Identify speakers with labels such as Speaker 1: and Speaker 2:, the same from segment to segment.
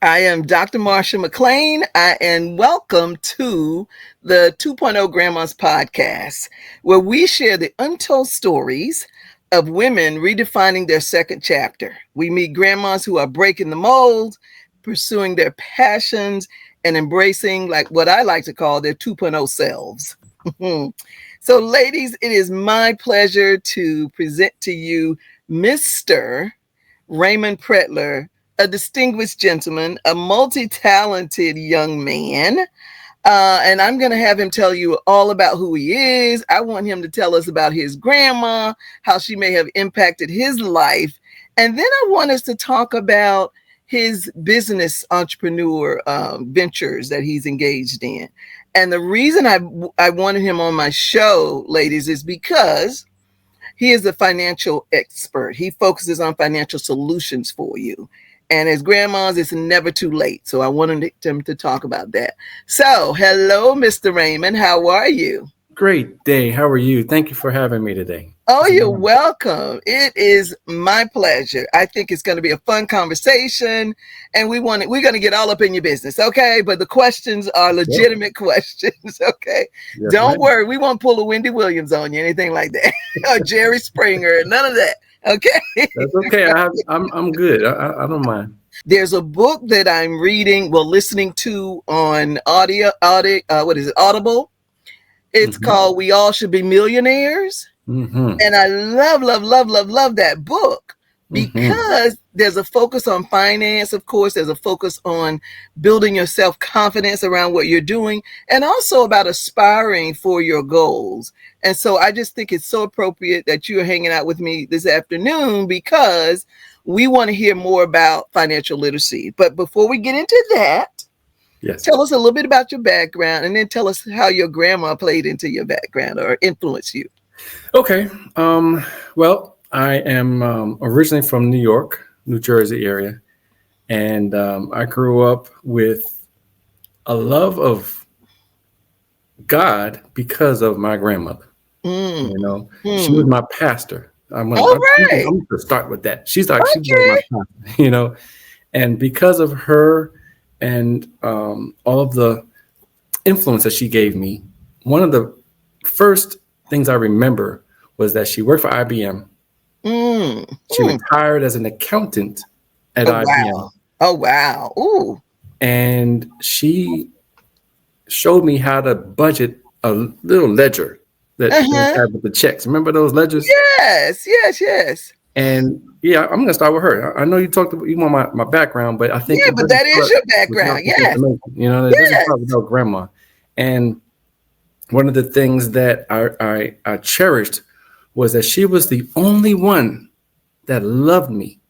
Speaker 1: I am Dr. Marsha McLean, and welcome to the 2.0 Grandmas podcast, where we share the untold stories of women redefining their second chapter. We meet grandmas who are breaking the mold, pursuing their passions, and embracing like what I like to call their 2.0 selves. So, ladies, it is my pleasure to present to you Mr. Raymond Pretlor, a distinguished gentleman, a multi-talented young man. And I'm going to have him tell you all about who he is. I want him to tell us about his grandma, how she may have impacted his life. And then I want us to talk about his business entrepreneur ventures that he's engaged in. And the reason I wanted him on my show, ladies, is because he is a financial expert. He focuses on financial solutions for you. And as grandmas, it's never too late. So I wanted him to talk about that. So, hello, Mr. Raymond. How are you?
Speaker 2: Great day. How are you? Thank you for having me today.
Speaker 1: Oh, you're welcome. It is my pleasure. I think it's going to be a fun conversation, and we're going to get all up in your business, okay? But the questions are legitimate questions, okay?
Speaker 2: Yes,
Speaker 1: Don't
Speaker 2: ma'am.
Speaker 1: worry. We won't pull a Wendy Williams on you, anything like that, or Jerry Springer, none of that, okay?
Speaker 2: That's okay. I'm good. I don't mind.
Speaker 1: There's a book that I'm reading, listening to on Audible. It's called We All Should Be Millionaires. And I love that book because there's a focus on finance. Of course, there's a focus on building your self-confidence around what you're doing and also about aspiring for your goals. And so I just think it's so appropriate that you're hanging out with me this afternoon because we want to hear more about financial literacy. But before we get into that,
Speaker 2: yes,
Speaker 1: tell us a little bit about your background and then tell us how your grandma played into your background or influenced you.
Speaker 2: Okay. Well, I am originally from New York, New Jersey area, and I grew up with a love of God because of my grandmother. She was my pastor. I'm going to start with that. She was my pastor, and because of her and all of the influence that she gave me, one of the first things I remember was that she worked for IBM. She retired as an accountant at IBM.
Speaker 1: Wow. Oh, wow. Ooh.
Speaker 2: And she showed me how to budget a little ledger that we had with the checks. Remember those ledgers?
Speaker 1: Yes.
Speaker 2: And yeah, I'm going to start with her. I know you want my background, but I think
Speaker 1: but that is your background. Yes.
Speaker 2: It doesn't start without grandma. And one of the things that I cherished was that she was the only one that loved me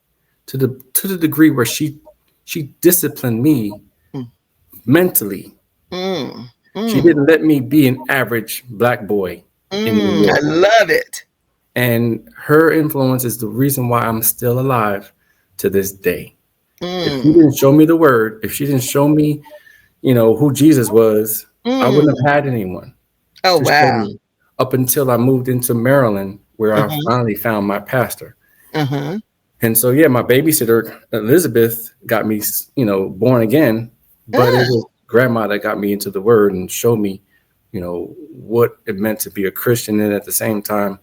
Speaker 2: to the degree where she disciplined me mentally. She didn't let me be an average Black boy in New York.
Speaker 1: I love it.
Speaker 2: And her influence is the reason why I'm still alive to this day. If she didn't show me the word, if she didn't show me, who Jesus was, I wouldn't have had anyone.
Speaker 1: Oh, wow.
Speaker 2: Up until I moved into Maryland, where I finally found my pastor. And so, my babysitter, Elizabeth, got me, born again. But it was grandma that got me into the word and showed me, what it meant to be a Christian. And at the same time,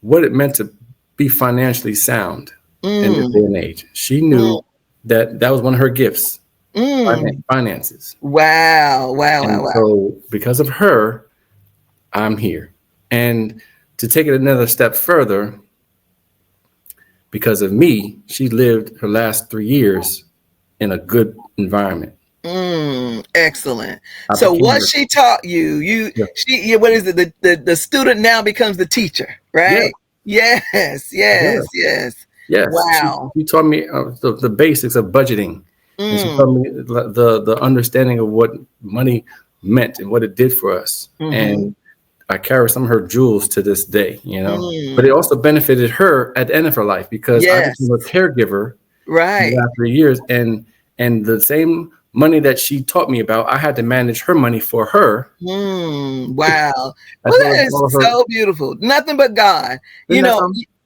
Speaker 2: what it meant to be financially sound in this day and age. She knew that was one of her gifts, finances.
Speaker 1: Wow.
Speaker 2: So because of her, I'm here. And to take it another step further, because of me, she lived her last 3 years in a good environment.
Speaker 1: Excellent. So what she taught you, what is it? The student now becomes the teacher, right? Yes. Wow.
Speaker 2: She taught me the basics of budgeting. And she taught me the understanding of what money meant and what it did for us. And I carry some of her jewels to this day, but it also benefited her at the end of her life because I became a caregiver after years. And the same money that she taught me about, I had to manage her money for her.
Speaker 1: Wow. Well, that is so beautiful. Nothing but God.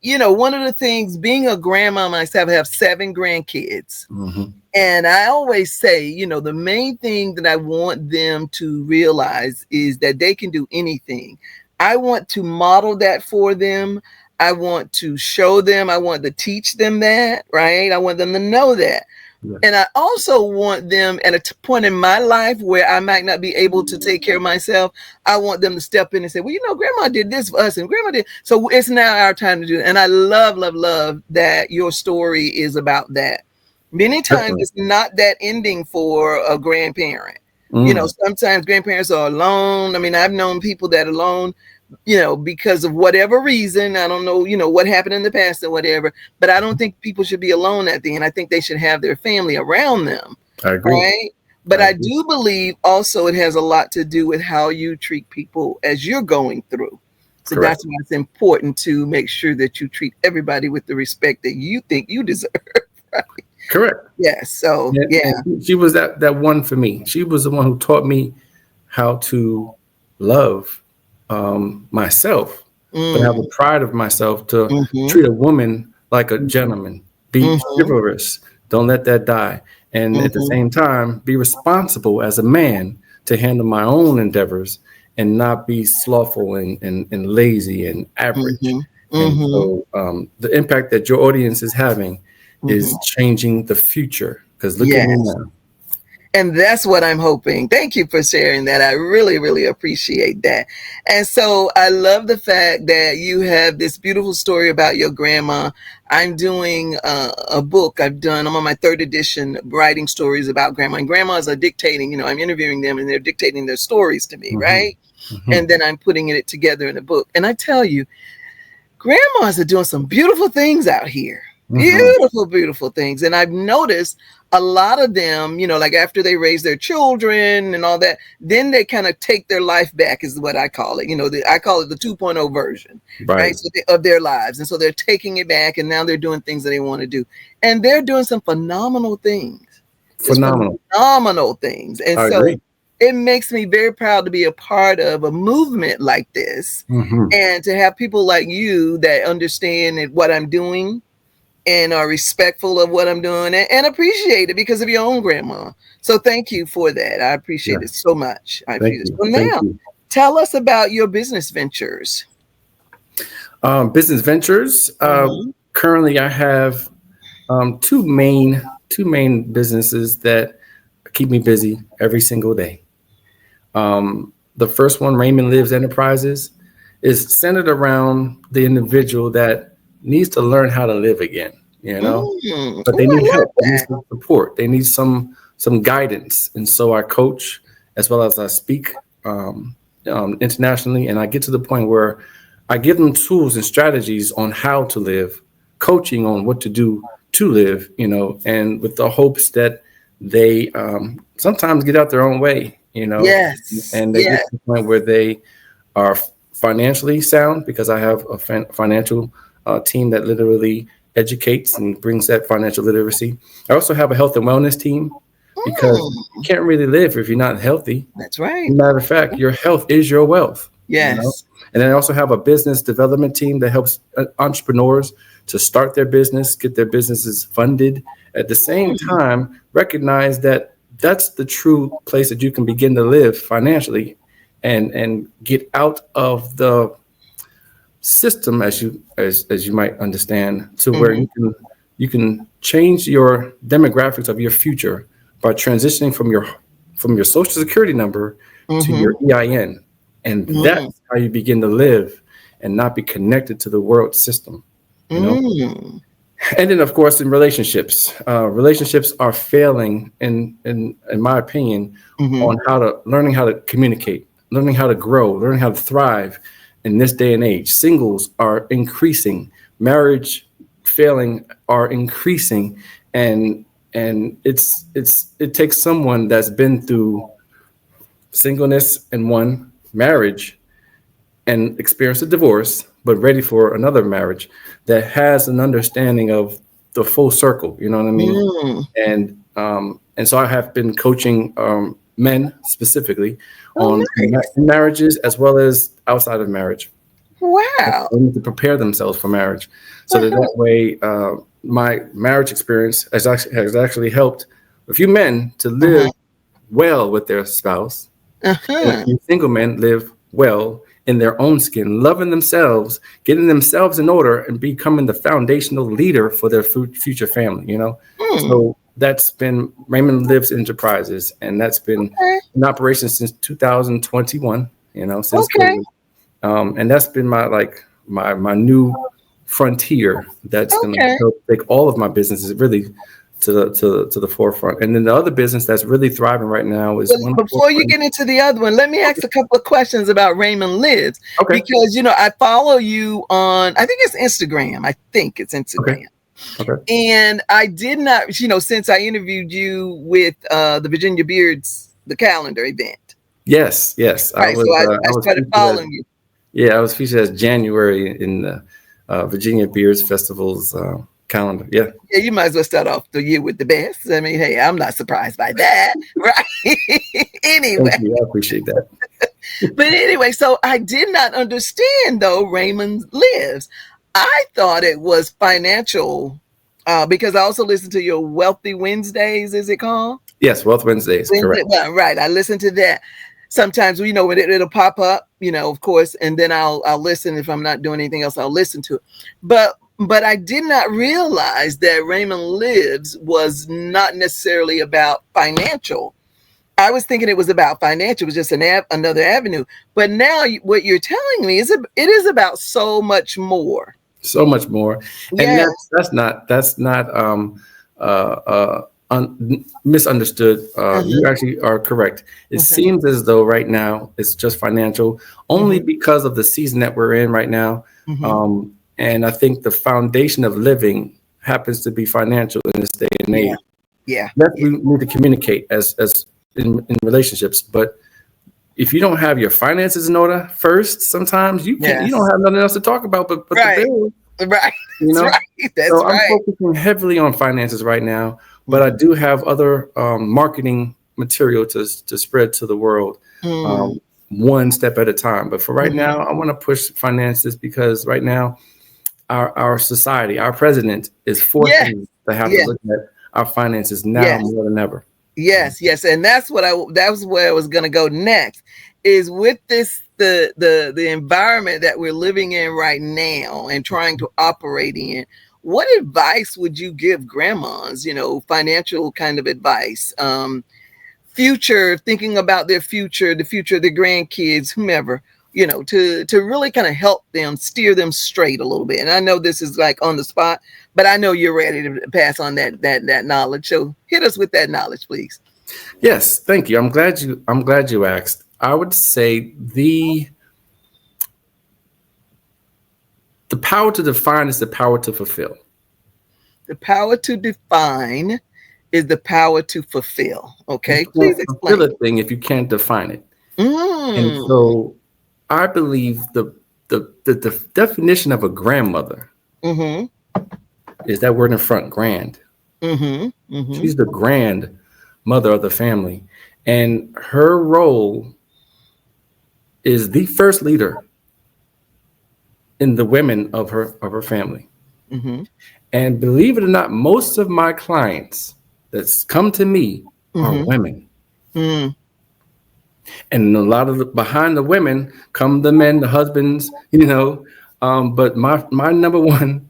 Speaker 1: one of the things, being a grandma myself, I have 7 grandkids.
Speaker 2: Hmm.
Speaker 1: And I always say, the main thing that I want them to realize is that they can do anything. I want to model that for them. I want to show them. I want to teach them that, right? I want them to know that.
Speaker 2: Yeah.
Speaker 1: And I also want them at a point in my life where I might not be able to take care of myself. I want them to step in and say, well, grandma did this for us and grandma did. So it's now our time to do it. And I love, love, love that your story is about that. Many times
Speaker 2: Definitely.
Speaker 1: it's not that ending for a grandparent.
Speaker 2: Mm.
Speaker 1: Sometimes grandparents are alone. I mean, I've known people that are alone, because of whatever reason. I don't know, what happened in the past or whatever, but I don't think people should be alone at the end. I think they should have their family around them.
Speaker 2: I agree.
Speaker 1: Right. But
Speaker 2: I
Speaker 1: I
Speaker 2: agree.
Speaker 1: do believe also it has a lot to do with how you treat people as you're going through. So
Speaker 2: Correct.
Speaker 1: that's why it's important to make sure that you treat everybody with the respect that you think you deserve. Right.
Speaker 2: Correct.
Speaker 1: Yes. So, yeah.
Speaker 2: And she was that one for me. She was the one who taught me how to love myself, but have
Speaker 1: Mm,
Speaker 2: a pride of myself to
Speaker 1: mm-hmm,
Speaker 2: treat a woman like a gentleman. Be
Speaker 1: mm-hmm,
Speaker 2: chivalrous. Don't let that die. And at the
Speaker 1: mm-hmm,
Speaker 2: same time, be responsible as a man to handle my own endeavors and not be slothful and lazy and average.
Speaker 1: mm-hmm,
Speaker 2: And
Speaker 1: mm-hmm,
Speaker 2: so the impact that your audience is having
Speaker 1: mm-hmm.
Speaker 2: is changing the future. Because look at me
Speaker 1: Yes.
Speaker 2: now.
Speaker 1: And that's what I'm hoping. Thank you for sharing that. I really, really appreciate that. And so I love the fact that you have this beautiful story about your grandma. I'm doing a book I'm on my 3rd edition, writing stories about grandma. And grandmas are dictating, I'm interviewing them and they're dictating their stories to me,
Speaker 2: Hmm.
Speaker 1: right?
Speaker 2: Hmm.
Speaker 1: And then I'm putting it together in a book. And I tell you, grandmas are doing some beautiful things out here.
Speaker 2: Hmm.
Speaker 1: Beautiful, beautiful things. And I've noticed a lot of them, like after they raise their children and all that, then they kind of take their life back, is what I call it. I call it the 2.0 version, right?
Speaker 2: Right.
Speaker 1: So of their lives. And so they're taking it back and now they're doing things that they want to do. And they're doing some phenomenal things. Just
Speaker 2: Phenomenal.
Speaker 1: phenomenal things. And
Speaker 2: I
Speaker 1: so
Speaker 2: agree.
Speaker 1: it makes me very proud to be a part of a movement like this
Speaker 2: Hmm.
Speaker 1: and to have people like you that understand what I'm doing and are respectful of what I'm doing and appreciate it because of your own grandma. So thank you for that. I appreciate
Speaker 2: Yeah.
Speaker 1: it so much. I
Speaker 2: Thank
Speaker 1: appreciate it.
Speaker 2: you.
Speaker 1: So
Speaker 2: Thank
Speaker 1: now
Speaker 2: you.
Speaker 1: tell us about your business ventures.
Speaker 2: Business ventures.
Speaker 1: Mm-hmm.
Speaker 2: Currently, I have two main businesses that keep me busy every single day. The first one, Raymond Lives Enterprises, is centered around the individual that needs to learn how to live again. But they
Speaker 1: Oh, I
Speaker 2: need
Speaker 1: love
Speaker 2: help. They need
Speaker 1: that.
Speaker 2: some support. They need some guidance. And so I coach as well as I speak internationally, and I get to the point where I give them tools and strategies on how to live, coaching on what to do to live. And with the hopes that they sometimes get out their own way.
Speaker 1: Yes.
Speaker 2: And they get
Speaker 1: Yes.
Speaker 2: to the point where they are financially sound because I have a financial team that literally educates and brings that financial literacy. I also have a health and wellness team because you
Speaker 1: Mm,
Speaker 2: can't really live if you're not healthy.
Speaker 1: that's right.
Speaker 2: Matter of fact, your health is your wealth.
Speaker 1: Yes.
Speaker 2: And then I also have a business development team that helps entrepreneurs to start their business, get their businesses funded. At the same
Speaker 1: Mm,
Speaker 2: time, recognize that that's the true place that you can begin to live financially and get out of the system as you might understand to where
Speaker 1: mm-hmm,
Speaker 2: you can change your demographics of your future by transitioning from your social security number to
Speaker 1: mm-hmm,
Speaker 2: your EIN, and
Speaker 1: mm,
Speaker 2: that's how you begin to live and not be connected to the world system you know
Speaker 1: mm,
Speaker 2: and then of course in relationships are failing in my opinion
Speaker 1: mm-hmm.
Speaker 2: on learning how to communicate, learning how to grow, learning how to thrive in this day and age. Singles are increasing, marriage failing are increasing, and it takes someone that's been through singleness in one marriage and experienced a divorce, but ready for another marriage that has an understanding of the full circle. You know what I mean?
Speaker 1: Mm.
Speaker 2: And so I have been coaching men specifically
Speaker 1: Oh,
Speaker 2: on
Speaker 1: nice.
Speaker 2: marriages as well as outside of marriage.
Speaker 1: Wow.
Speaker 2: They need to prepare themselves for marriage, so that
Speaker 1: Uh-huh.
Speaker 2: that way, my marriage experience has actually helped a few men to
Speaker 1: Uh-huh.
Speaker 2: live well with their spouse, and a
Speaker 1: Uh-huh.
Speaker 2: few single men live well in their own skin, loving themselves, getting themselves in order, and becoming the foundational leader for their future family.
Speaker 1: Hmm.
Speaker 2: So that's been Raymond Lives Enterprises, and that's been
Speaker 1: Okay.
Speaker 2: in operation since 2021. Since
Speaker 1: Okay.
Speaker 2: COVID, and that's been my new frontier. That's going to
Speaker 1: Okay.
Speaker 2: help take all of my businesses really to the forefront. And then the other business that's really thriving right now is
Speaker 1: Well,
Speaker 2: one of four
Speaker 1: before you
Speaker 2: friends.
Speaker 1: get into the other one, let me ask a couple of questions about Raymond Lives
Speaker 2: Okay.
Speaker 1: because I follow you on I think it's Instagram. I think it's
Speaker 2: Okay.
Speaker 1: Instagram.
Speaker 2: Okay.
Speaker 1: And I did not, since I interviewed you with the Virginia Beards, the calendar event.
Speaker 2: Yes. Yes. I
Speaker 1: Right.
Speaker 2: was.
Speaker 1: So I,
Speaker 2: I
Speaker 1: I
Speaker 2: was
Speaker 1: started
Speaker 2: featured as
Speaker 1: following you.
Speaker 2: Yeah. I was featured as January in the Virginia Beers Festival's calendar. Yeah.
Speaker 1: Yeah, you might as well start off the year with the best. I mean, hey, I'm not surprised by that. Right.
Speaker 2: Thank
Speaker 1: Anyway.
Speaker 2: you. I appreciate that.
Speaker 1: But anyway, so I did not understand though Raymond Lives. I thought it was financial because I also listened to your Wealthy Wednesdays, is it called?
Speaker 2: Yes. Wealth Wednesdays.
Speaker 1: Wednesday,
Speaker 2: Correct.
Speaker 1: well, right. I listen to that. Sometimes when it'll pop up, of course, and then I'll listen if I'm not doing anything else. I'll listen to it. But I did not realize that Raymond Lives was not necessarily about financial. I was thinking it was about financial. It was just another avenue. But now what you're telling me is it is about so much more.
Speaker 2: So much more, and
Speaker 1: Yes.
Speaker 2: that's not uh, uh, misunderstood. You
Speaker 1: Uh-huh.
Speaker 2: actually are correct. It
Speaker 1: Uh-huh.
Speaker 2: seems as though right now it's just financial, only
Speaker 1: Mm-hmm.
Speaker 2: because of the season that we're in right now.
Speaker 1: Mm-hmm.
Speaker 2: And I think the foundation of living happens to be financial in this day and
Speaker 1: Yeah.
Speaker 2: age.
Speaker 1: Yeah.
Speaker 2: Yes,
Speaker 1: Yeah.
Speaker 2: we need to communicate as in relationships, but if you don't have your finances in order first, sometimes you don't
Speaker 1: Yes.
Speaker 2: have nothing else to talk about but the
Speaker 1: Right.
Speaker 2: bills.
Speaker 1: Right.
Speaker 2: you
Speaker 1: That's
Speaker 2: know
Speaker 1: right. That's
Speaker 2: so I'm
Speaker 1: right.
Speaker 2: focusing heavily on finances right now, but I
Speaker 1: Mm-hmm.
Speaker 2: do have other marketing material to spread to the world,
Speaker 1: Mm-hmm.
Speaker 2: um, one step at a time. But for right now, I want to push finances because right now our society, our president is
Speaker 1: Yeah.
Speaker 2: forcing us to have to
Speaker 1: Yeah.
Speaker 2: look at our finances now
Speaker 1: Yes.
Speaker 2: more than ever.
Speaker 1: Yes, yes, and that was where I was going to go next. Is with this the environment that we're living in right now and trying to operate in. What advice would you give grandmas? Financial kind of advice, future, thinking about their future, the future of their grandkids, whomever. To really kind of help them steer them straight a little bit. And I know this is like on the spot, but I know you're ready to pass on that knowledge. So hit us with that knowledge, please.
Speaker 2: Yes, thank you. I'm glad you asked. I would say the power to define is the power to fulfill.
Speaker 1: The power to define is the power to fulfill.
Speaker 2: You
Speaker 1: Okay, please
Speaker 2: can't fulfill
Speaker 1: explain.
Speaker 2: a thing if you can't define it. And
Speaker 1: Mm.
Speaker 2: so I believe the definition of a grandmother
Speaker 1: Mm-hmm.
Speaker 2: is that word in front, grand.
Speaker 1: Mm-hmm. Mm-hmm.
Speaker 2: She's the grand mother of the family. And her role is the first leader in the women of her family.
Speaker 1: Mm-hmm.
Speaker 2: And believe it or not, most of my clients that's come to me are
Speaker 1: Mm-hmm.
Speaker 2: women.
Speaker 1: Mm.
Speaker 2: And a lot of behind the women come the men, the husbands. But my number one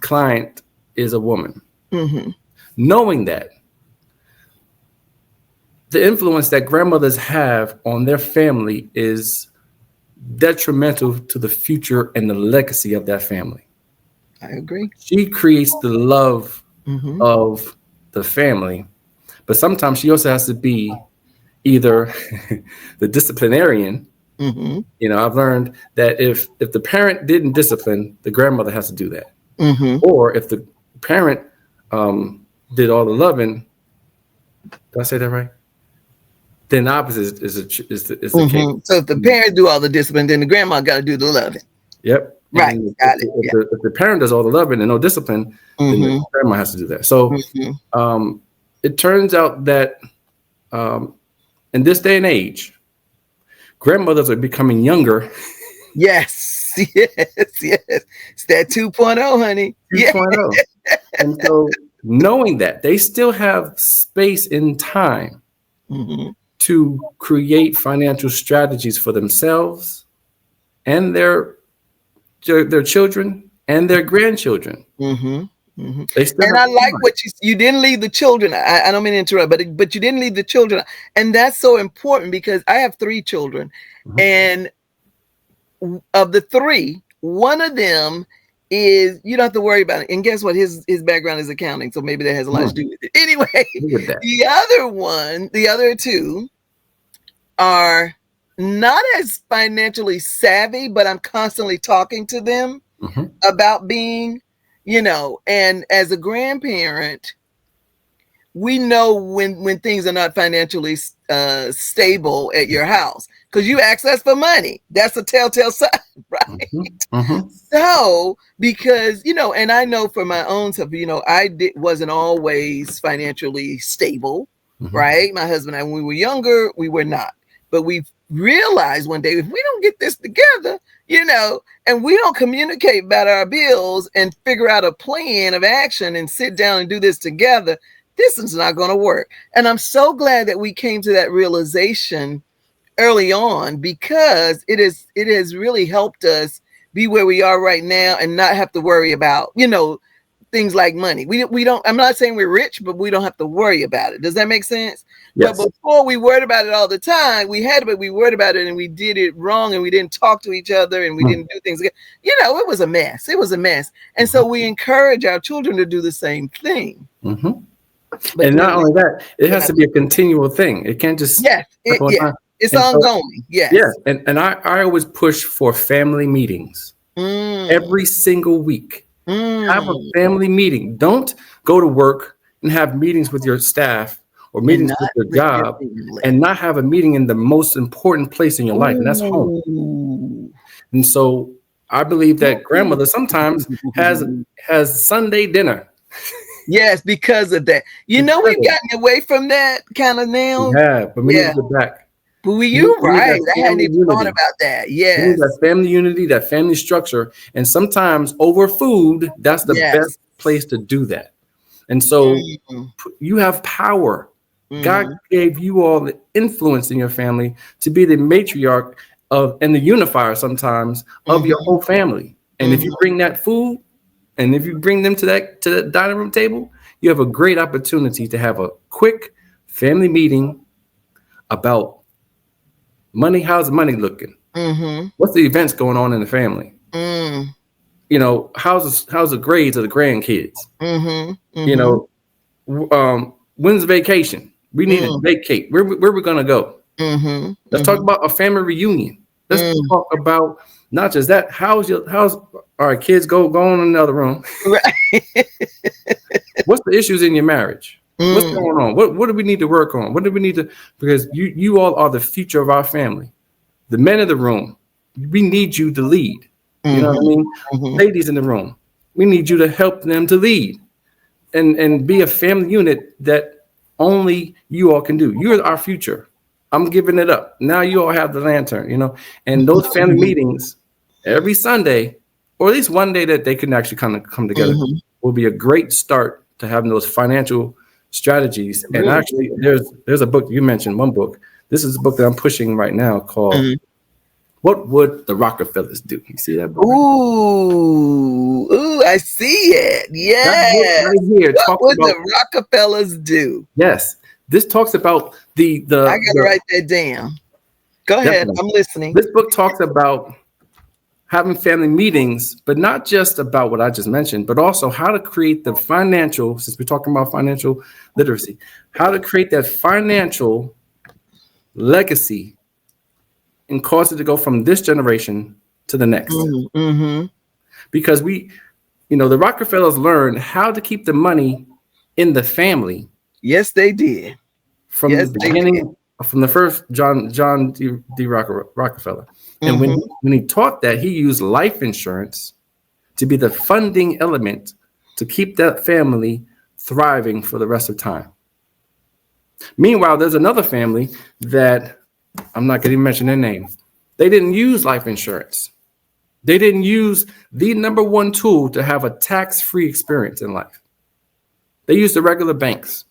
Speaker 2: client is a woman.
Speaker 1: Mm-hmm.
Speaker 2: Knowing that the influence that grandmothers have on their family is detrimental to the future and the legacy of that family.
Speaker 1: I agree.
Speaker 2: She creates the love
Speaker 1: Mm-hmm.
Speaker 2: of the family, but sometimes she also has to be either the disciplinarian.
Speaker 1: Mm-hmm.
Speaker 2: I've learned that if the parent didn't discipline, the grandmother has to do that.
Speaker 1: Mm-hmm.
Speaker 2: Or if the parent did all the loving, did I say that right? Then the opposite is the case.
Speaker 1: Mm-hmm. So if the parents do all the discipline, then the grandma got to do the loving.
Speaker 2: Yep.
Speaker 1: Right.
Speaker 2: And if,
Speaker 1: Got it.
Speaker 2: if,
Speaker 1: Yeah.
Speaker 2: the, if the parent does all the loving and no discipline, then the
Speaker 1: Mm-hmm.
Speaker 2: grandma has to do that. So
Speaker 1: Mm-hmm.
Speaker 2: it turns out that in this day and age, grandmothers are becoming younger
Speaker 1: Yes. yes. It's that 2.0, honey. Yeah.
Speaker 2: 2.0. And so knowing that they still have space and time
Speaker 1: Mm-hmm.
Speaker 2: to create financial strategies for themselves and their children and their grandchildren.
Speaker 1: Mm-hmm. Mm-hmm.
Speaker 2: They still
Speaker 1: And
Speaker 2: have
Speaker 1: I like
Speaker 2: time.
Speaker 1: what you didn't leave the children. I don't mean to interrupt, but you didn't leave the children, and that's so important because I have 3 children,
Speaker 2: Mhm.
Speaker 1: and of the 3, one of them is you don't have to worry about it. And guess what? His background is accounting, so maybe that has a lot to
Speaker 2: Hmm.
Speaker 1: do with it. Anyway,
Speaker 2: Look at that.
Speaker 1: the other 2 are not as financially savvy, but I'm constantly talking to them
Speaker 2: Hmm.
Speaker 1: about being, and as a grandparent, we know when things are not financially stable at your house because you ask us for money. That's a telltale sign, right?
Speaker 2: Hmm. Hmm.
Speaker 1: So because and I know for my own self, wasn't always financially stable,
Speaker 2: Hmm.
Speaker 1: right? My husband and I, when we were younger, we were not, but we realized one day if we don't get this together, and we don't communicate about our bills and figure out a plan of action and sit down and do this together, this is not going to work. And I'm so glad that we came to that realization early on because it has really helped us be where we are right now and not have to worry about things like money. We don't. I'm not saying we're rich, but we don't have to worry about it. Does that make sense? But
Speaker 2: Yes.
Speaker 1: before we worried about it all the time, we worried about it and we did it wrong and we didn't talk to each other and we didn't do things again. It was a mess. It was a mess. And so we encourage our children to do the same thing.
Speaker 2: Hmm.
Speaker 1: But
Speaker 2: And not
Speaker 1: clearly,
Speaker 2: only that, it
Speaker 1: we're
Speaker 2: has
Speaker 1: not.
Speaker 2: to be a continual thing. It can't just
Speaker 1: Yes,
Speaker 2: happen one time.
Speaker 1: it's
Speaker 2: And so,
Speaker 1: ongoing.
Speaker 2: yeah,
Speaker 1: Yes.
Speaker 2: and I always push for family meetings
Speaker 1: Mm,
Speaker 2: every single week. Have a
Speaker 1: mm.
Speaker 2: family meeting. Don't go to work and have meetings with your staff or
Speaker 1: And
Speaker 2: meetings
Speaker 1: not
Speaker 2: with your
Speaker 1: with your
Speaker 2: job
Speaker 1: family.
Speaker 2: and not have a meeting in the most important place in your life, and that's home.
Speaker 1: Ooh.
Speaker 2: And so I believe that grandmother sometimes has
Speaker 1: Ooh.
Speaker 2: has Sunday dinner.
Speaker 1: Yes, because of that.
Speaker 2: Because
Speaker 1: We've
Speaker 2: of
Speaker 1: gotten away from that kind of
Speaker 2: we
Speaker 1: now.
Speaker 2: have, but we need to
Speaker 1: Yeah.
Speaker 2: get back.
Speaker 1: But
Speaker 2: We need,
Speaker 1: you're
Speaker 2: we need
Speaker 1: right.
Speaker 2: that
Speaker 1: I hadn't
Speaker 2: family
Speaker 1: even thought
Speaker 2: unity.
Speaker 1: about that.
Speaker 2: We need that
Speaker 1: Yes.
Speaker 2: family unity, that family structure. And sometimes over food, that's the best
Speaker 1: Yes.
Speaker 2: place to do that. And so
Speaker 1: Mm,
Speaker 2: you have power. God
Speaker 1: mm,
Speaker 2: gave you all the influence in your family to be the matriarch of and the unifier sometimes of your
Speaker 1: mhm,
Speaker 2: whole family. And if you
Speaker 1: mhm,
Speaker 2: bring that food and if you bring them to the dining room table, you have a great opportunity to have a quick family meeting about money. How's the money looking?
Speaker 1: mhm,
Speaker 2: What's the events going on in the family?
Speaker 1: mm,
Speaker 2: How's the grades of the grandkids?
Speaker 1: mhm,
Speaker 2: You
Speaker 1: mhm,
Speaker 2: know, when's vacation? We need to
Speaker 1: mm,
Speaker 2: vacate. Where we gonna go?
Speaker 1: mhm,
Speaker 2: Let's talk
Speaker 1: mhm,
Speaker 2: about a family reunion. Let's
Speaker 1: mm.
Speaker 2: talk about not just that. How's all right? Kids, go on in another room.
Speaker 1: Right.
Speaker 2: What's the issues in your marriage? What's
Speaker 1: Mm,
Speaker 2: going on? What do we need to work on? What do we need to? Because you all are the future of our family. The men in the room, we need you to lead. You know what I
Speaker 1: mhm,
Speaker 2: mean?
Speaker 1: mhm,
Speaker 2: Ladies in the room, we need you to help them to lead and be a family unit that only you all can do. You're our future. I'm giving it up. Now you all have the lantern, and those family
Speaker 1: mhm,
Speaker 2: meetings every Sunday, or at least one day that they can actually kind of come together,
Speaker 1: mhm.
Speaker 2: will be a great start to having those financial strategies. And
Speaker 1: Really
Speaker 2: actually, there's a book you mentioned, one book. This is a book that I'm pushing right now called
Speaker 1: good.
Speaker 2: "What Would the Rockefellers Do?" You see that book? Right?
Speaker 1: Ooh, I see it.
Speaker 2: That book
Speaker 1: Yes.
Speaker 2: right here
Speaker 1: What
Speaker 2: talks
Speaker 1: would
Speaker 2: about
Speaker 1: the Rockefellers do?
Speaker 2: yes. This talks about the
Speaker 1: I
Speaker 2: the
Speaker 1: gotta
Speaker 2: the
Speaker 1: write that down. Go ahead.
Speaker 2: definitely.
Speaker 1: I'm listening.
Speaker 2: This book talks about having family meetings, but not just about what I just mentioned, but also how to create the financial, since we're talking about financial literacy, how to create that financial legacy and cause it to go from this generation to the next.
Speaker 1: Mm-hmm.
Speaker 2: Because the Rockefellers learned how to keep the money in the family
Speaker 1: Yes, they did.
Speaker 2: from the
Speaker 1: Yes, they did.
Speaker 2: beginning, from the first John D. Rockefeller. And when
Speaker 1: Mm-hmm.
Speaker 2: when he taught that, he used life insurance to be the funding element to keep that family thriving for the rest of time. Meanwhile, there's another family that I'm not going to mention their name. They didn't use life insurance. They didn't use the number one tool to have a tax-free experience in life. They used the regular banks.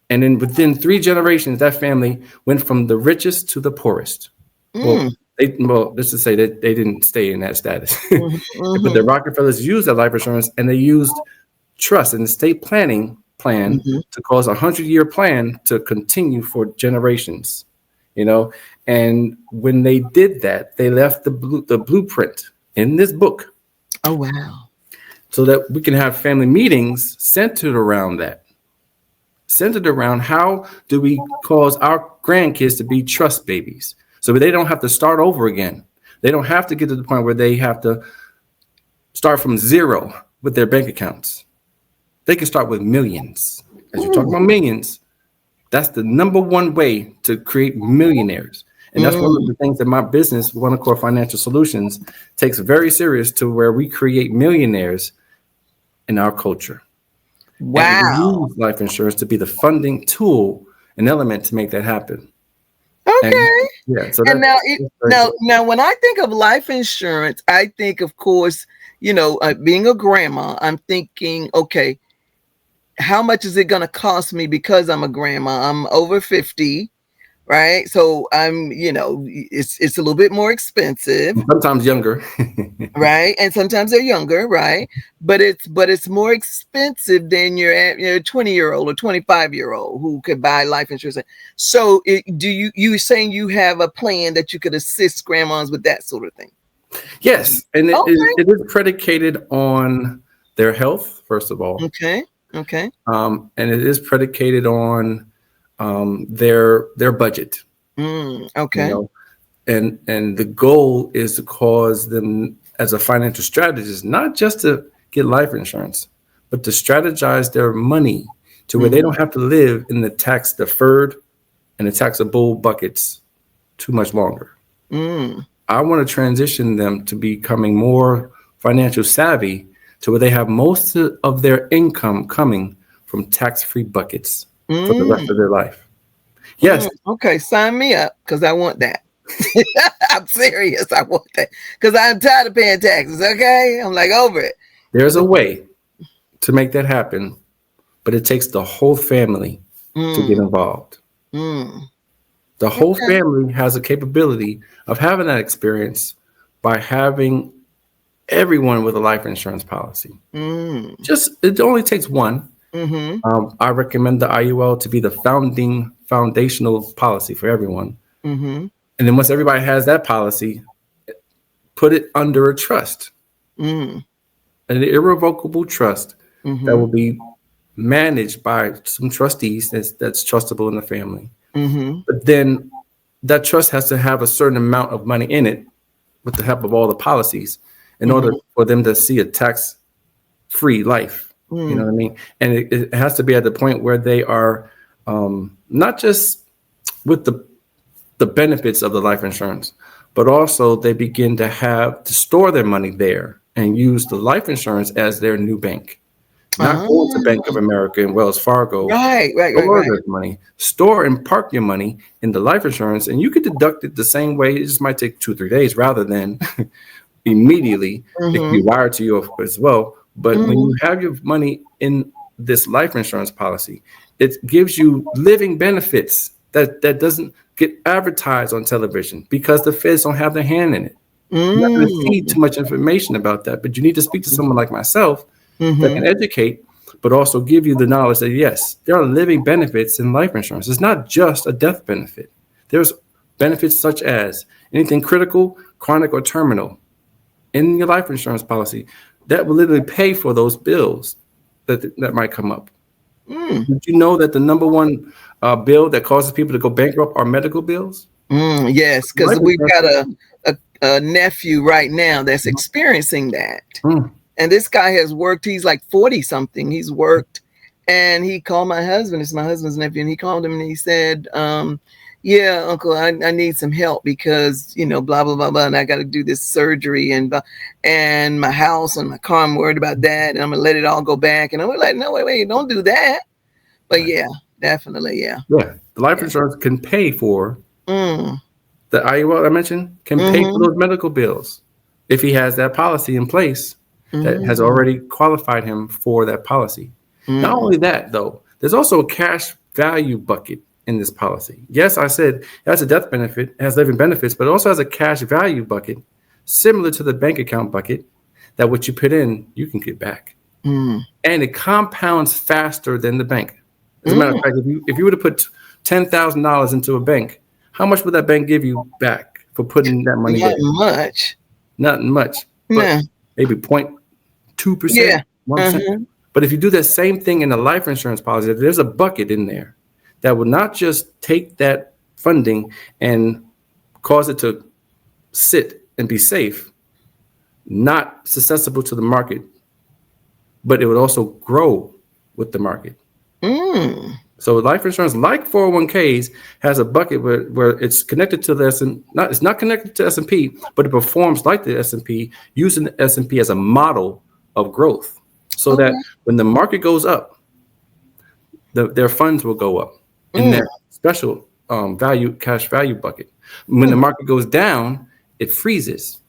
Speaker 2: And then within 3 generations, that family went from the richest to the poorest. Well,
Speaker 1: Mm,
Speaker 2: let's just say that they didn't stay in that status.
Speaker 1: mhm,
Speaker 2: But the
Speaker 1: mhm,
Speaker 2: Rockefellers used that life insurance, and they used trust and estate planning plan
Speaker 1: mhm.
Speaker 2: to cause a 100-year plan to continue for generations. You know, and when they did that, they left the blueprint in this book
Speaker 1: Oh, wow.
Speaker 2: so that we can have family meetings centered around how do we cause our grandkids to be trust babies so they don't have to start over again. They don't have to get to the point where they have to start from zero with their bank accounts. They can start with millions. As you're talking
Speaker 1: Ooh.
Speaker 2: about millions, that's the number one way to create millionaires. And that's one of
Speaker 1: Mm,
Speaker 2: the things that my business, One Accord Financial Solutions, takes very serious, to where we create millionaires in our culture. And we
Speaker 1: wow.
Speaker 2: use life insurance to be the funding tool and element to make that happen. And
Speaker 1: Okay.
Speaker 2: yeah, so
Speaker 1: And
Speaker 2: that's very good.
Speaker 1: now, when I think of life insurance, I think, of course, being a grandma, I'm thinking, okay, how much is it going to cost me because I'm a grandma? I'm over 50, right? So it's a little bit more expensive,
Speaker 2: Sometimes younger.
Speaker 1: right? And sometimes they're younger, right? But it's more expensive than your 20-year-old or 25-year-old who could buy life insurance. So do you saying you have a plan that you could assist grandmas with that sort of thing?
Speaker 2: Yes, and
Speaker 1: Okay.
Speaker 2: it is predicated on their health, first of all,
Speaker 1: Okay. Okay.
Speaker 2: and it is predicated on their budget. You
Speaker 1: Okay.
Speaker 2: know, and the goal is to cause them, as a financial strategist, not just to get life insurance, but to strategize their money to where they
Speaker 1: Mm,
Speaker 2: don't have to live in the tax deferred and the taxable buckets too much longer.
Speaker 1: mm,
Speaker 2: I want to transition them to becoming more financial savvy to where they have most of their income coming from tax-free buckets for the rest
Speaker 1: mm,
Speaker 2: of their life. Yes,
Speaker 1: Okay, sign me up because I want that. I'm serious. I want that because I'm tired of paying taxes. Okay, I'm like over it.
Speaker 2: there's a way to make that happen, but it takes the whole family to get
Speaker 1: Mm,
Speaker 2: involved.
Speaker 1: mm,
Speaker 2: The whole
Speaker 1: okay.
Speaker 2: family has a capability of having that experience by having everyone with a life insurance policy.
Speaker 1: Mm,
Speaker 2: Just it only takes one.
Speaker 1: mm-hmm,
Speaker 2: I recommend the IUL to be the foundational policy for everyone.
Speaker 1: mm-hmm,
Speaker 2: And then once everybody has that policy, put it under a trust,
Speaker 1: mm,
Speaker 2: an irrevocable trust that
Speaker 1: mm-hmm,
Speaker 2: will be managed by some trustees that's trustable in the family.
Speaker 1: mm-hmm,
Speaker 2: But then that trust has to have a certain amount of money in it with the help of all the policies in order
Speaker 1: mm-hmm,
Speaker 2: for them to see a tax free life. You know
Speaker 1: mm,
Speaker 2: what I mean? And it has to be at the point where they are not just with the benefits of the life insurance, but also they begin to have to store their money there and use the life insurance as their new bank. Not going to Bank
Speaker 1: ah,
Speaker 2: of America and Wells Fargo,
Speaker 1: right, right, right,
Speaker 2: store
Speaker 1: right.
Speaker 2: their money, store and park your money in the life insurance, and you could deduct it the same way. It just might take 2 or 3 days rather than immediately. It can be
Speaker 1: Mm-hmm,
Speaker 2: wired to you as well. But when
Speaker 1: mm,
Speaker 2: you have your money in this life insurance policy, it gives you living benefits that doesn't get advertised on television because the feds don't have their hand in it. You're not going to see
Speaker 1: mm,
Speaker 2: too much information about that, but you need to speak to someone like myself that
Speaker 1: mm-hmm,
Speaker 2: can educate, but also give you the knowledge that yes, there are living benefits in life insurance. It's not just a death benefit. There's benefits such as anything critical, chronic, or terminal in your life insurance policy that will literally pay for those bills that might come up.
Speaker 1: mm,
Speaker 2: Did you know that the number one bill that causes people to go bankrupt are medical bills?
Speaker 1: yes, because
Speaker 2: Life
Speaker 1: we've
Speaker 2: insurance.
Speaker 1: got a nephew right now that's experiencing that.
Speaker 2: Mm,
Speaker 1: And this guy has worked, he's like 40 something. He's worked and he called my husband, it's my husband's nephew, and he called him and he said, yeah, uncle, I need some help because, blah, blah, blah, blah. And I got to do this surgery and my house and my car, I'm worried about that. And I'm going to let it all go back. And I'm like, no, wait, don't do that. But
Speaker 2: right.
Speaker 1: yeah, definitely. Yeah.
Speaker 2: Yeah. The life
Speaker 1: Yeah.
Speaker 2: insurance can pay for
Speaker 1: Mm,
Speaker 2: the IUL I mentioned, can pay for
Speaker 1: mm-hmm,
Speaker 2: those medical bills. if he has that policy in place that has
Speaker 1: Mm,
Speaker 2: already qualified him for that policy. Not
Speaker 1: mm,
Speaker 2: only that, though, there's also a cash value bucket in this policy. Yes, I said it has a death benefit, it has living benefits, but it also has a cash value bucket similar to the bank account bucket that what you put in, you can get back.
Speaker 1: mm,
Speaker 2: And it compounds faster than the bank. As a matter of
Speaker 1: mm.
Speaker 2: fact, if you were to put $10,000 into a bank, how much would that bank give you back for putting that money
Speaker 1: Not
Speaker 2: there?
Speaker 1: much.
Speaker 2: Not much, but
Speaker 1: No.
Speaker 2: maybe 0.2%,
Speaker 1: Yeah.
Speaker 2: 1%.
Speaker 1: Uh-huh.
Speaker 2: But if you do that same thing in a life insurance policy, there's a bucket in there that will not just take that funding and cause it to sit and be safe, not susceptible to the market, but it would also grow with the market.
Speaker 1: Mm.
Speaker 2: So life insurance, like 401ks, has a bucket where it's connected to the it's not connected to S&P, but it performs like the S&P, using the S&P as a model of growth, so
Speaker 1: Okay.
Speaker 2: that when the market goes up, their funds will go up in
Speaker 1: Mm.
Speaker 2: their special cash value bucket. When the
Speaker 1: Mm.
Speaker 2: market goes down, it freezes.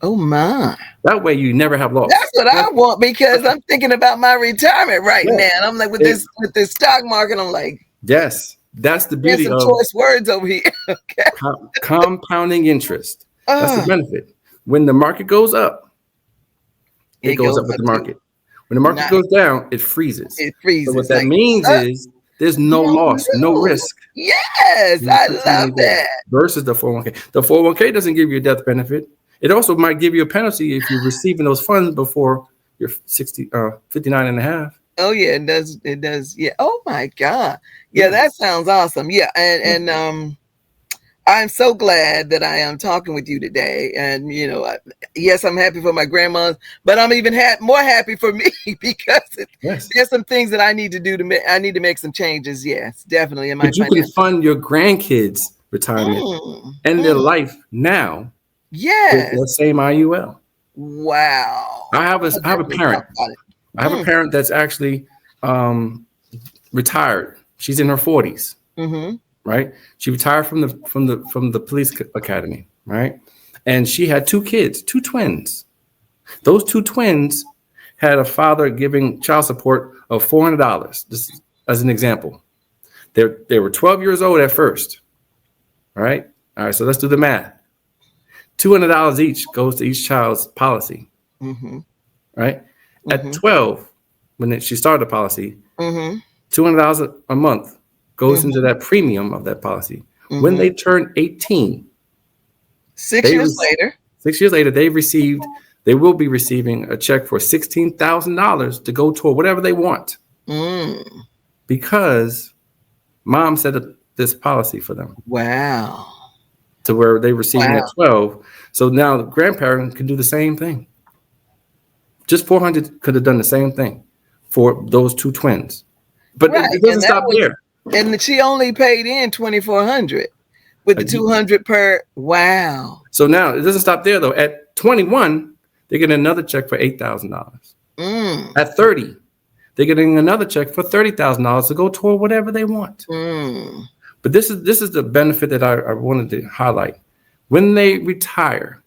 Speaker 1: Oh my.
Speaker 2: That way, you never have
Speaker 1: That's
Speaker 2: loss.
Speaker 1: what I want because I'm thinking about my retirement right
Speaker 2: Yeah.
Speaker 1: now. And I'm like
Speaker 2: It-
Speaker 1: with this stock market, I'm like,
Speaker 2: yes, that's the
Speaker 1: there's
Speaker 2: beauty
Speaker 1: some
Speaker 2: of
Speaker 1: choice words over here. Okay.
Speaker 2: compounding interest. That's the
Speaker 1: Oh,
Speaker 2: benefit. When the market goes up, it
Speaker 1: it
Speaker 2: goes
Speaker 1: goes
Speaker 2: up with
Speaker 1: up
Speaker 2: the
Speaker 1: too.
Speaker 2: market. When the market
Speaker 1: Nice.
Speaker 2: goes down, it freezes.
Speaker 1: It
Speaker 2: So what
Speaker 1: freezes
Speaker 2: that
Speaker 1: like,
Speaker 2: means
Speaker 1: uh,
Speaker 2: is there's no
Speaker 1: no,
Speaker 2: loss, no
Speaker 1: no.
Speaker 2: risk
Speaker 1: Yes,
Speaker 2: when you
Speaker 1: I
Speaker 2: put some money
Speaker 1: love
Speaker 2: there
Speaker 1: that.
Speaker 2: versus the 401k. The 401k doesn't give you a death benefit. It also might give you a penalty if you're receiving those funds before you're 59 and a half.
Speaker 1: Oh yeah, it does. It does. Yeah. Oh my God. Yeah,
Speaker 2: Yeah.
Speaker 1: that sounds awesome. Yeah, and I'm so glad that I am talking with you today. And yes, I'm happy for my grandma, but I'm even more happy for me because
Speaker 2: Yes.
Speaker 1: there's some things that I need to do I need to make some changes. Yes, definitely in my
Speaker 2: But you can
Speaker 1: financial.
Speaker 2: fund your grandkids' retirement
Speaker 1: Mm,
Speaker 2: and their
Speaker 1: mm,
Speaker 2: life now with
Speaker 1: yes.
Speaker 2: the same IUL.
Speaker 1: Wow. I'll
Speaker 2: I have a
Speaker 1: definitely talk
Speaker 2: parent.
Speaker 1: about it.
Speaker 2: I have a parent that's actually um, retired. She's in her 40s,
Speaker 1: Mm-hmm.
Speaker 2: right? She retired from the police academy, right? And she had two kids, two twins. Those two twins had a father giving child support of $400. This as an example. They were 12 years old at first, right? All right, so let's do the math. $200 each goes to each child's policy,
Speaker 1: Mm-hmm.
Speaker 2: right? At
Speaker 1: Mm-hmm.
Speaker 2: 12, she started the policy,
Speaker 1: Mm-hmm.
Speaker 2: $200 a month goes into
Speaker 1: Mm-hmm.
Speaker 2: that premium of that policy. When
Speaker 1: Mm-hmm.
Speaker 2: they turn 18,
Speaker 1: 6
Speaker 2: they
Speaker 1: years later.
Speaker 2: 6 years later they will be receiving a check for $16,000 to go toward whatever they want
Speaker 1: Mm.
Speaker 2: because mom set up this policy for them
Speaker 1: Wow.
Speaker 2: to where they receiving at
Speaker 1: Wow.
Speaker 2: 12. So now the grandparent can do the same thing. Just 400 could have done the same thing for those two twins. But
Speaker 1: Right.
Speaker 2: it
Speaker 1: And
Speaker 2: doesn't
Speaker 1: that
Speaker 2: stop
Speaker 1: was,
Speaker 2: there.
Speaker 1: and she only paid in 2,400 with
Speaker 2: A
Speaker 1: the
Speaker 2: ye-
Speaker 1: 200 per. Wow.
Speaker 2: So now it doesn't stop there though. At 21, they get another check for $8,000.
Speaker 1: Mm.
Speaker 2: At 30, they're getting another check for $30,000 to go toward whatever they want.
Speaker 1: Mm.
Speaker 2: But this is the benefit that I wanted to highlight. When they retire,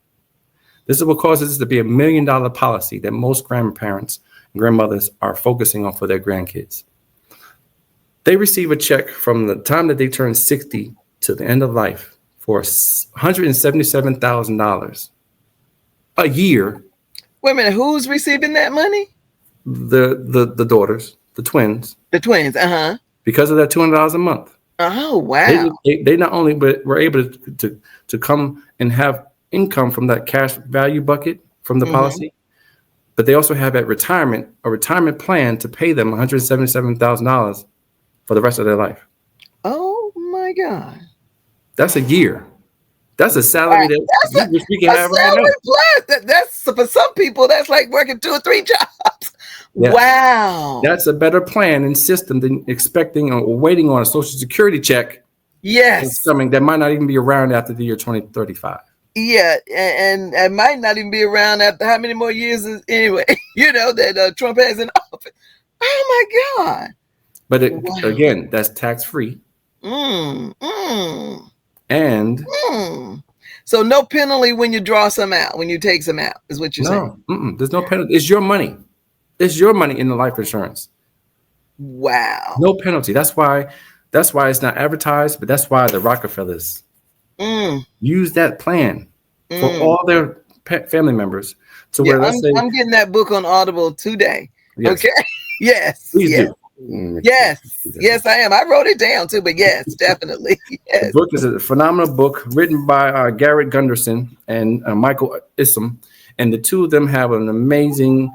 Speaker 2: this is what causes this to be $1 million policy that most grandparents and grandmothers are focusing on for their grandkids. They receive a check from the time that they turn 60 to the end of life for $177,000 a year.
Speaker 1: Wait a minute. Who's receiving that money?
Speaker 2: The daughters, the twins,
Speaker 1: The twins. Uh-huh.
Speaker 2: because of that $200 a month.
Speaker 1: Oh,
Speaker 2: They,
Speaker 1: wow.
Speaker 2: they not only were able to come and have income from that cash value bucket from the
Speaker 1: Mm-hmm.
Speaker 2: policy, but they also have a retirement plan to pay them $177,000 for the rest of their life.
Speaker 1: Oh, my God.
Speaker 2: That's a year. That's a salary that
Speaker 1: That's
Speaker 2: we wish we could
Speaker 1: a
Speaker 2: have right now.
Speaker 1: salary plus. That's for some people, that's like working 2 or 3 jobs.
Speaker 2: Yeah.
Speaker 1: Wow.
Speaker 2: That's a better plan and system than expecting or waiting on a social security check that's
Speaker 1: Yes.
Speaker 2: coming that might not even be around after the year 2035.
Speaker 1: Yeah, and it might not even be around after how many more years anyway, that Trump has in office. Oh my God.
Speaker 2: But
Speaker 1: Wow.
Speaker 2: again, that's tax free
Speaker 1: Mm, mm,
Speaker 2: and
Speaker 1: mm. So no penalty when you draw some out, when you take some out, is what you're saying.
Speaker 2: No, there's no penalty. It's your money. It's your money in the life insurance.
Speaker 1: Wow.
Speaker 2: No penalty. That's why it's not advertised, but that's why the Rockefellers
Speaker 1: Mm,
Speaker 2: use that plan for
Speaker 1: mm.
Speaker 2: all their family members to
Speaker 1: Yeah,
Speaker 2: where, let's say,
Speaker 1: I'm getting that book on Audible today.
Speaker 2: yes,
Speaker 1: Okay. Yes,
Speaker 2: please
Speaker 1: yes,
Speaker 2: do.
Speaker 1: yes, yes, I am. I wrote it down too, but yes, definitely.
Speaker 2: The
Speaker 1: Yes.
Speaker 2: book is a phenomenal book written by Garrett Gunderson and Michael Issam, and the two of them have an amazing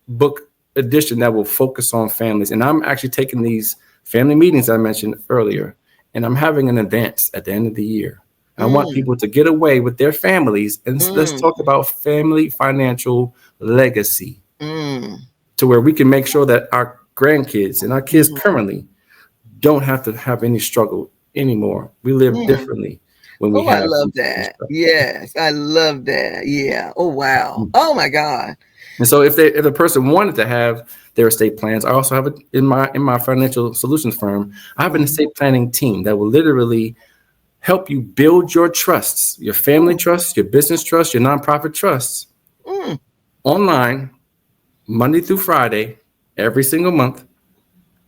Speaker 2: book edition that will focus on families. And I'm actually taking these family meetings I mentioned earlier, and I'm having an advance at the end of the year. I want
Speaker 1: Mm,
Speaker 2: people to get away with their families, and let's
Speaker 1: mm,
Speaker 2: talk about family financial legacy,
Speaker 1: mm,
Speaker 2: to where we can make sure that our grandkids and our kids
Speaker 1: mhm,
Speaker 2: currently don't have to have any struggle anymore. We live
Speaker 1: mm.
Speaker 2: differently when we
Speaker 1: Oh, I
Speaker 2: have
Speaker 1: love
Speaker 2: these
Speaker 1: that.
Speaker 2: stuff.
Speaker 1: Yes, I love that. Yeah. Oh, wow. Oh my God.
Speaker 2: And so if a person wanted to have their estate plans, I also have it in my financial solutions firm. I have an
Speaker 1: Mhm.
Speaker 2: estate planning team that will literally help you build your trusts, your family
Speaker 1: Mm,
Speaker 2: trusts, your business trusts, your nonprofit trusts
Speaker 1: mm,
Speaker 2: online Monday through Friday every single month,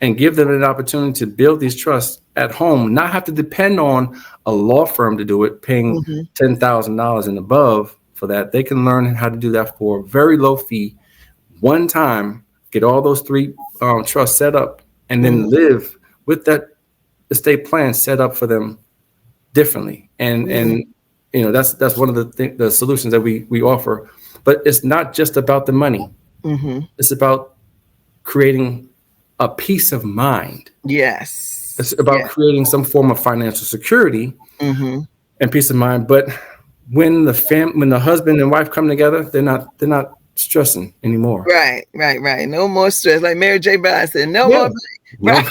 Speaker 2: and give them an opportunity to build these trusts at home, not have to depend on a law firm to do it, paying
Speaker 1: mhm,
Speaker 2: $10,000 and above for that. They can learn how to do that for a very low fee, one time, get all those three trusts set up, and then
Speaker 1: mhm,
Speaker 2: live with that estate plan set up for them differently. And
Speaker 1: mm,
Speaker 2: that's one of the solutions that we offer. But it's not just about the money.
Speaker 1: mhm.
Speaker 2: It's about creating a peace of mind. It's
Speaker 1: Yes.
Speaker 2: about
Speaker 1: Yes.
Speaker 2: creating some form of financial security
Speaker 1: Mhm.
Speaker 2: and peace of mind. But when the husband and wife come together, they're not stressing anymore.
Speaker 1: Right, right, right. No more stress. Like Mary J. Blige said, no
Speaker 2: Yeah.
Speaker 1: more.
Speaker 2: No.
Speaker 1: Right.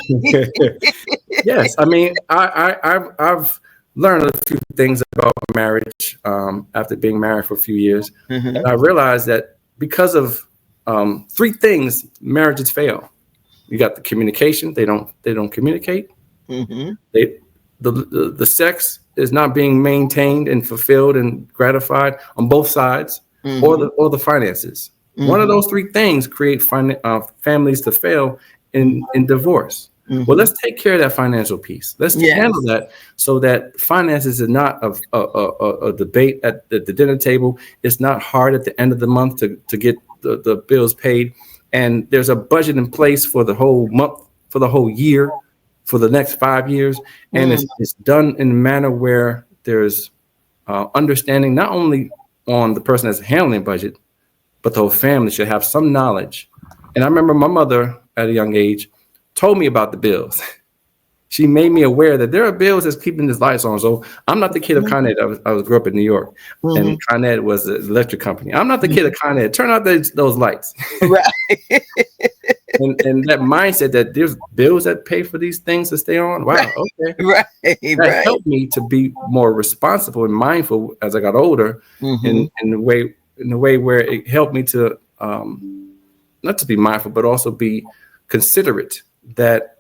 Speaker 2: Yes. I mean, I've learned a few things about marriage after being married for a few years, and
Speaker 1: Mhm,
Speaker 2: I realized that because of three things, marriages fail. You got the communication; they don't communicate.
Speaker 1: mhm,
Speaker 2: They the sex is not being maintained and fulfilled and gratified on both sides, or
Speaker 1: mhm,
Speaker 2: the finances. One of
Speaker 1: mhm,
Speaker 2: those three things create families to fail in divorce. Well,
Speaker 1: mhm.
Speaker 2: let's take care of that financial piece. Let's handle
Speaker 1: Yes.
Speaker 2: that so that finances is not a debate at the dinner table. It's not hard at the end of the month to get the bills paid. And there's a budget in place for the whole month, for the whole year, for the next 5 years. And
Speaker 1: Mm,
Speaker 2: it's done in a manner where there's understanding not only on the person that's handling budget, but the whole family should have some knowledge. And I remember my mother at a young age told me about the bills. She made me aware that there are bills that's keeping this lights on. So I'm not the kid of
Speaker 1: mhm,
Speaker 2: Con Ed. I grew up in New York, and
Speaker 1: mhm,
Speaker 2: Con Ed was the electric company. I'm not the kid
Speaker 1: mhm.
Speaker 2: of Con Ed. Turn out those lights.
Speaker 1: Right.
Speaker 2: And that mindset that there's bills that pay for these things to stay on.
Speaker 1: Right.
Speaker 2: Wow, okay.
Speaker 1: Right.
Speaker 2: That
Speaker 1: Right.
Speaker 2: helped me to be more responsible and mindful as I got older,
Speaker 1: Mhm,
Speaker 2: in the way where it helped me to not to be mindful, but also be considerate that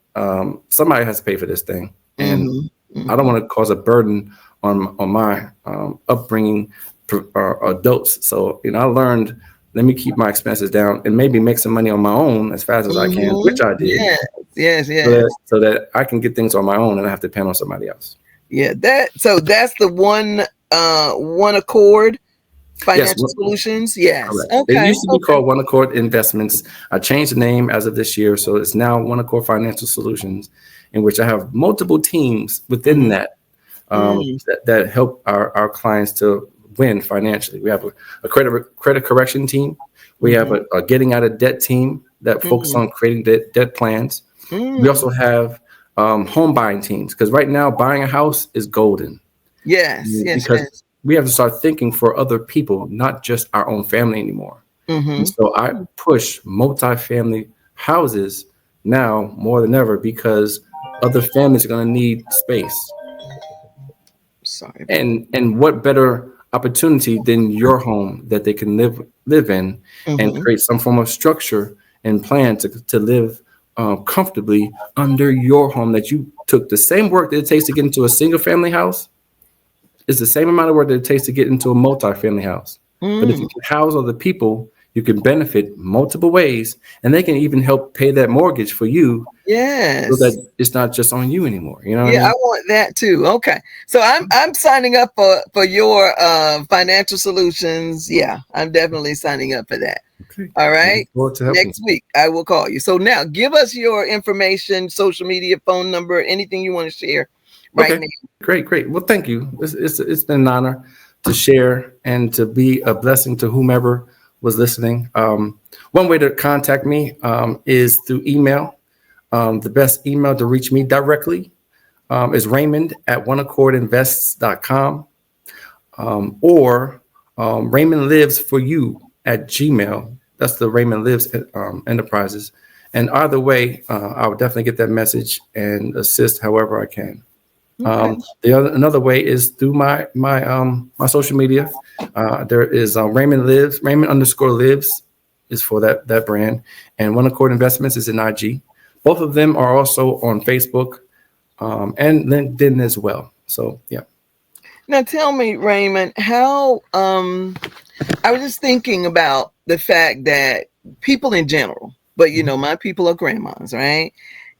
Speaker 2: somebody has to pay for this thing, and
Speaker 1: mhm,
Speaker 2: I don't
Speaker 1: mhm.
Speaker 2: want to cause a burden on my upbringing adults. So I learned, let me keep my expenses down and maybe make some money on my own as fast as I can, which
Speaker 1: Mhm.
Speaker 2: I did,
Speaker 1: Yes. Yes.
Speaker 2: so that,
Speaker 1: Yes.
Speaker 2: so that I can get things on my own and I have to depend on somebody else.
Speaker 1: Yeah. So that's the one accord
Speaker 2: Yes,
Speaker 1: financial solutions. Yes.
Speaker 2: correct. It
Speaker 1: Okay.
Speaker 2: used to be
Speaker 1: Okay.
Speaker 2: called One Accord Investments. I changed the name as of this year, so it's now One Accord Financial Solutions, in which I have multiple teams within
Speaker 1: Mhm,
Speaker 2: that
Speaker 1: mm,
Speaker 2: that help our clients to win financially. We have a credit correction team. We have
Speaker 1: mhm,
Speaker 2: a getting out of debt team that focus
Speaker 1: mhm,
Speaker 2: on creating debt plans. We
Speaker 1: mm.
Speaker 2: also have home buying teams, because right now buying a house is golden,
Speaker 1: Yes. Yes.
Speaker 2: because
Speaker 1: Yes.
Speaker 2: we have to start thinking for other people, not just our own family anymore. And
Speaker 1: Mhm.
Speaker 2: so I push multifamily houses now more than ever, because other families are going to need space.
Speaker 1: Sorry about.
Speaker 2: And what better opportunity than your home that they can live in, and
Speaker 1: Mhm.
Speaker 2: create some form of structure and plan to live comfortably under your home, that you took the same work that it takes to get into a single family house it's the same amount of work that it takes to get into a multi-family house. But if you
Speaker 1: Mm,
Speaker 2: can house other people, you can benefit multiple ways, and they can even help pay that mortgage for you, so
Speaker 1: yes.
Speaker 2: that it's not just on you anymore. You know what I
Speaker 1: Yeah, I
Speaker 2: mean?
Speaker 1: want that too. Okay. So I'm signing up for your financial solutions. Yeah, I'm definitely signing up for that.
Speaker 2: Okay.
Speaker 1: All
Speaker 2: I look
Speaker 1: right.
Speaker 2: forward to helping
Speaker 1: Next week I will call you. So now give us your information, social media, phone number, anything you want to share
Speaker 2: you.
Speaker 1: right
Speaker 2: Okay.
Speaker 1: now.
Speaker 2: Great, great. Well, thank you. It's been an honor to share and to be a blessing to whomever was listening. One way to contact me is through email. The best email to reach me directly is Raymond at oneaccordinvests.com, or Raymond Lives for You at Gmail. That's the Raymond Lives Enterprises. And either way, I would definitely get that message and assist however I can.
Speaker 1: Okay.
Speaker 2: Another way is through my social media. There is Raymond underscore lives is for that brand, and One Accord Investments is in IG. Both of them are also on Facebook, and LinkedIn as well. So yeah.
Speaker 1: Now tell me, Raymond, how I was just thinking about the fact that people in general, but you know, my people are grandmas, right?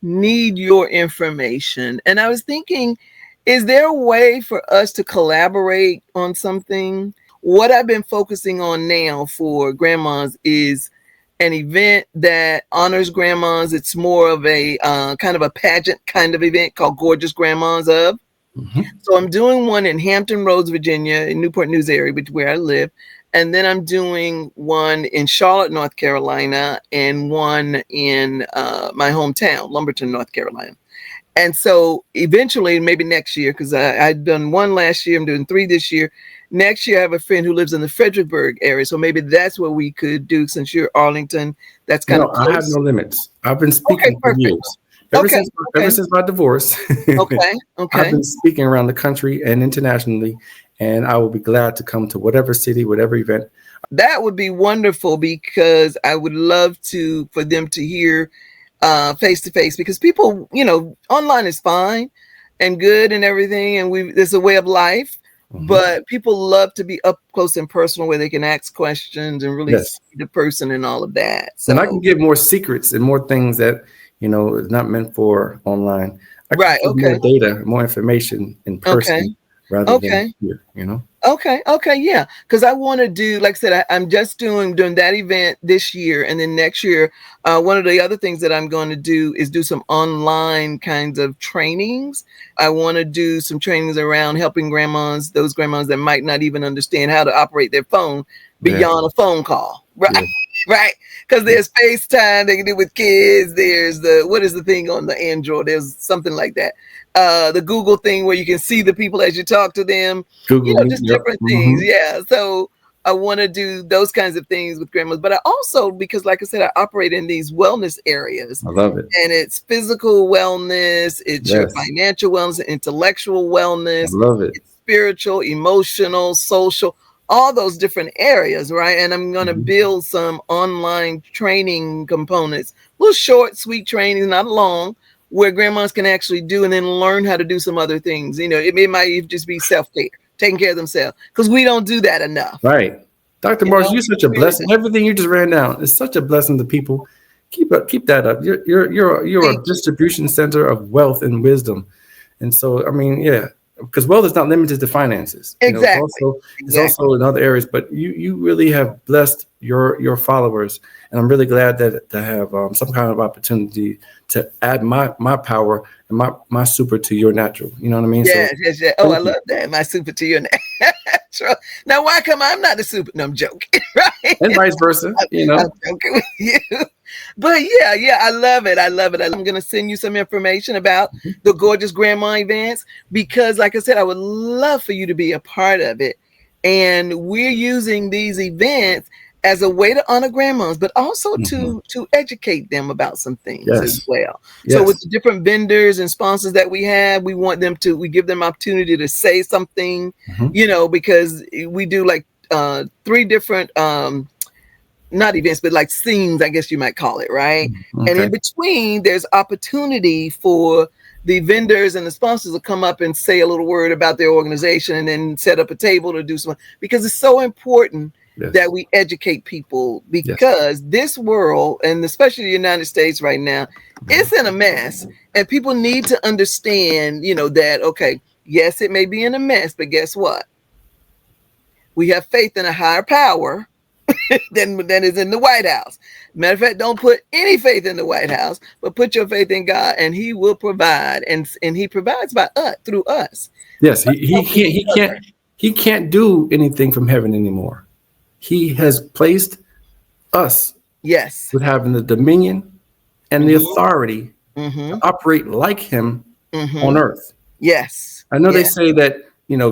Speaker 1: Need your information. And I was thinking, is there a way for us to collaborate on something? What I've been focusing on now for grandmas is an event that honors grandmas. It's more of a kind of a pageant kind of event called Gorgeous Grandmas of.
Speaker 2: Mhm.
Speaker 1: So I'm doing one in Hampton Roads, Virginia, in Newport News area, where I live. And then I'm doing one in Charlotte, North Carolina, and one in my hometown, Lumberton, North Carolina. And so eventually, maybe next year, because I'd done one last year, I'm doing three this year. Next year, I have a friend who lives in the Fredericksburg area. So maybe that's what we could do since you're Arlington. That's kind of
Speaker 2: No, I have
Speaker 1: close.
Speaker 2: no limits. I've been
Speaker 1: Okay,
Speaker 2: speaking for
Speaker 1: perfect.
Speaker 2: years. Ever
Speaker 1: Okay,
Speaker 2: since ever
Speaker 1: okay,
Speaker 2: since my divorce,
Speaker 1: okay,
Speaker 2: I've
Speaker 1: okay.
Speaker 2: been speaking around the country and internationally, and I will be glad to come to whatever city, whatever event.
Speaker 1: That would be wonderful because I would love to for them to hear face to face because people, you know, online is fine and good and everything, and we there's a way of life,
Speaker 2: Mhm.
Speaker 1: but people love to be up close and personal where they can ask questions and really see
Speaker 2: Yes,
Speaker 1: the person and all of that.
Speaker 2: and I can
Speaker 1: So
Speaker 2: give more secrets and more things that is not meant for online. I can
Speaker 1: right,
Speaker 2: give more
Speaker 1: okay,
Speaker 2: data, more information in
Speaker 1: okay,
Speaker 2: person rather than
Speaker 1: okay.
Speaker 2: here.
Speaker 1: Okay, okay, yeah. Because I want to do, like I said, I'm just doing that event this year, and then next year, one of the other things that I'm going to do is do some online kinds of trainings. I want to do some trainings around helping grandmas, those grandmas that might not even understand how to operate their phone
Speaker 2: Yeah,
Speaker 1: beyond a phone call, right?
Speaker 2: yeah,
Speaker 1: Right, because
Speaker 2: yeah.
Speaker 1: there's FaceTime they can do with kids. There's the what is the thing on the Android? There's something like that. The Google thing where you can see the people as you talk to them, you
Speaker 2: Google
Speaker 1: know,
Speaker 2: me.
Speaker 1: just
Speaker 2: Yep.
Speaker 1: different things.
Speaker 2: Hmm.
Speaker 1: Yeah. So I want to do those kinds of things with grandmas, but I also, because like I said, I operate in these wellness areas
Speaker 2: I love it.
Speaker 1: and it's physical wellness, it's your
Speaker 2: Yes,
Speaker 1: financial wellness, intellectual
Speaker 2: I
Speaker 1: wellness,
Speaker 2: love it.
Speaker 1: it's spiritual, emotional, social, all those different areas, right? And I'm going to
Speaker 2: Mhm.
Speaker 1: build some online training components, little short, sweet trainings, not long, where grandmas can actually do and then learn how to do some other things. You know, it might just be self care, taking care of themselves, because we don't do that enough.
Speaker 2: Right. Dr.
Speaker 1: You
Speaker 2: Mars,
Speaker 1: know,
Speaker 2: you're such a
Speaker 1: we really
Speaker 2: blessing. Everything you just ran down is such a blessing to people. Keep that up. You're a
Speaker 1: thank you.
Speaker 2: distribution center of wealth and wisdom. And so, I mean, yeah, because wealth is not limited to finances.
Speaker 1: Exactly.
Speaker 2: It's
Speaker 1: Exactly.
Speaker 2: also in other areas. But you really have blessed your followers, and I'm really glad that to have some kind of opportunity to add my power and my super to your natural. You know what I mean? So,
Speaker 1: Yes, yes, yes. Oh, I
Speaker 2: thank you.
Speaker 1: love that. My super to your natural. Now, why come I'm not a super? No, I'm joking, right?
Speaker 2: And vice versa.
Speaker 1: I'm joking with you. But yeah, yeah, I love it. I love it. I'm going to send you some information about the Gorgeous Grandma events because, like I said, I would love for you to be a part of it. And we're using these events as a way to honor grandmas, but also
Speaker 2: Mhm.
Speaker 1: to educate them about some things as
Speaker 2: Yes.
Speaker 1: well. So with
Speaker 2: Yes.
Speaker 1: the different vendors and sponsors that we have, we give them opportunity to say something,
Speaker 2: Mhm.
Speaker 1: you know, because we do like three different not events, but like scenes, I guess you might call it, right? And
Speaker 2: Okay.
Speaker 1: in between, there's opportunity for the vendors and the sponsors will come up and say a little word about their organization and then set up a table to do something, because it's so important that
Speaker 2: Yes.
Speaker 1: we educate people,
Speaker 2: Yes.
Speaker 1: because this world, and especially the United States right now,
Speaker 2: Mhm.
Speaker 1: it's in a mess, and people need to understand, that, okay, yes, it may be in a mess, but guess what? We have faith in a higher power than is in the White House. Matter of fact, don't put any faith in the White House, but put your faith in God, and He will provide, and He provides by us, through us.
Speaker 2: Yes.
Speaker 1: Helping each other.
Speaker 2: He can't do anything from heaven anymore. He has placed us
Speaker 1: Yes.
Speaker 2: with having the dominion and the
Speaker 1: Mm-hmm.
Speaker 2: authority to
Speaker 1: Mm-hmm.
Speaker 2: operate like him on
Speaker 1: Mm-hmm.
Speaker 2: earth.
Speaker 1: Yes.
Speaker 2: I know they
Speaker 1: Yes.
Speaker 2: say that,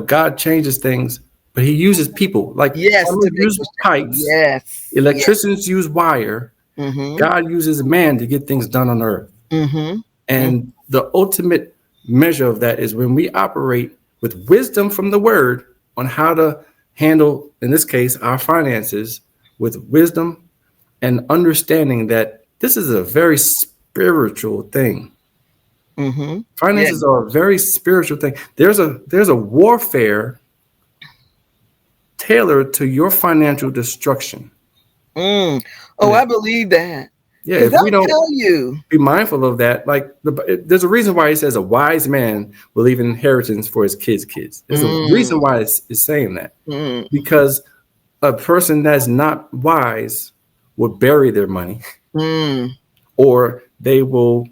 Speaker 2: God changes things, but he uses people. Like
Speaker 1: Yes. To
Speaker 2: plumbers
Speaker 1: make
Speaker 2: use
Speaker 1: those changes.
Speaker 2: pipes,
Speaker 1: Yes. Yes.
Speaker 2: electricians use wire.
Speaker 1: Mm-hmm.
Speaker 2: God uses man to get things done on earth.
Speaker 1: Mm-hmm. Mm-hmm.
Speaker 2: And the ultimate measure of that is when we operate with wisdom from the word on how to handle, in this case, our finances with wisdom and understanding that this is a very spiritual thing.
Speaker 1: Mm-hmm. Yeah.
Speaker 2: Finances are a very spiritual thing. There's a warfare tailored to your financial destruction.
Speaker 1: Mm.
Speaker 2: And
Speaker 1: Oh, I believe that.
Speaker 2: yeah,
Speaker 1: Because
Speaker 2: if we
Speaker 1: they'll
Speaker 2: don't
Speaker 1: tell you.
Speaker 2: be mindful of that, like there's a reason why it says a wise man will leave an inheritance for his kids. There's a
Speaker 1: Mm,
Speaker 2: reason why it's saying that,
Speaker 1: mm,
Speaker 2: because a person that's not wise will bury their money,
Speaker 1: mm,
Speaker 2: or they will,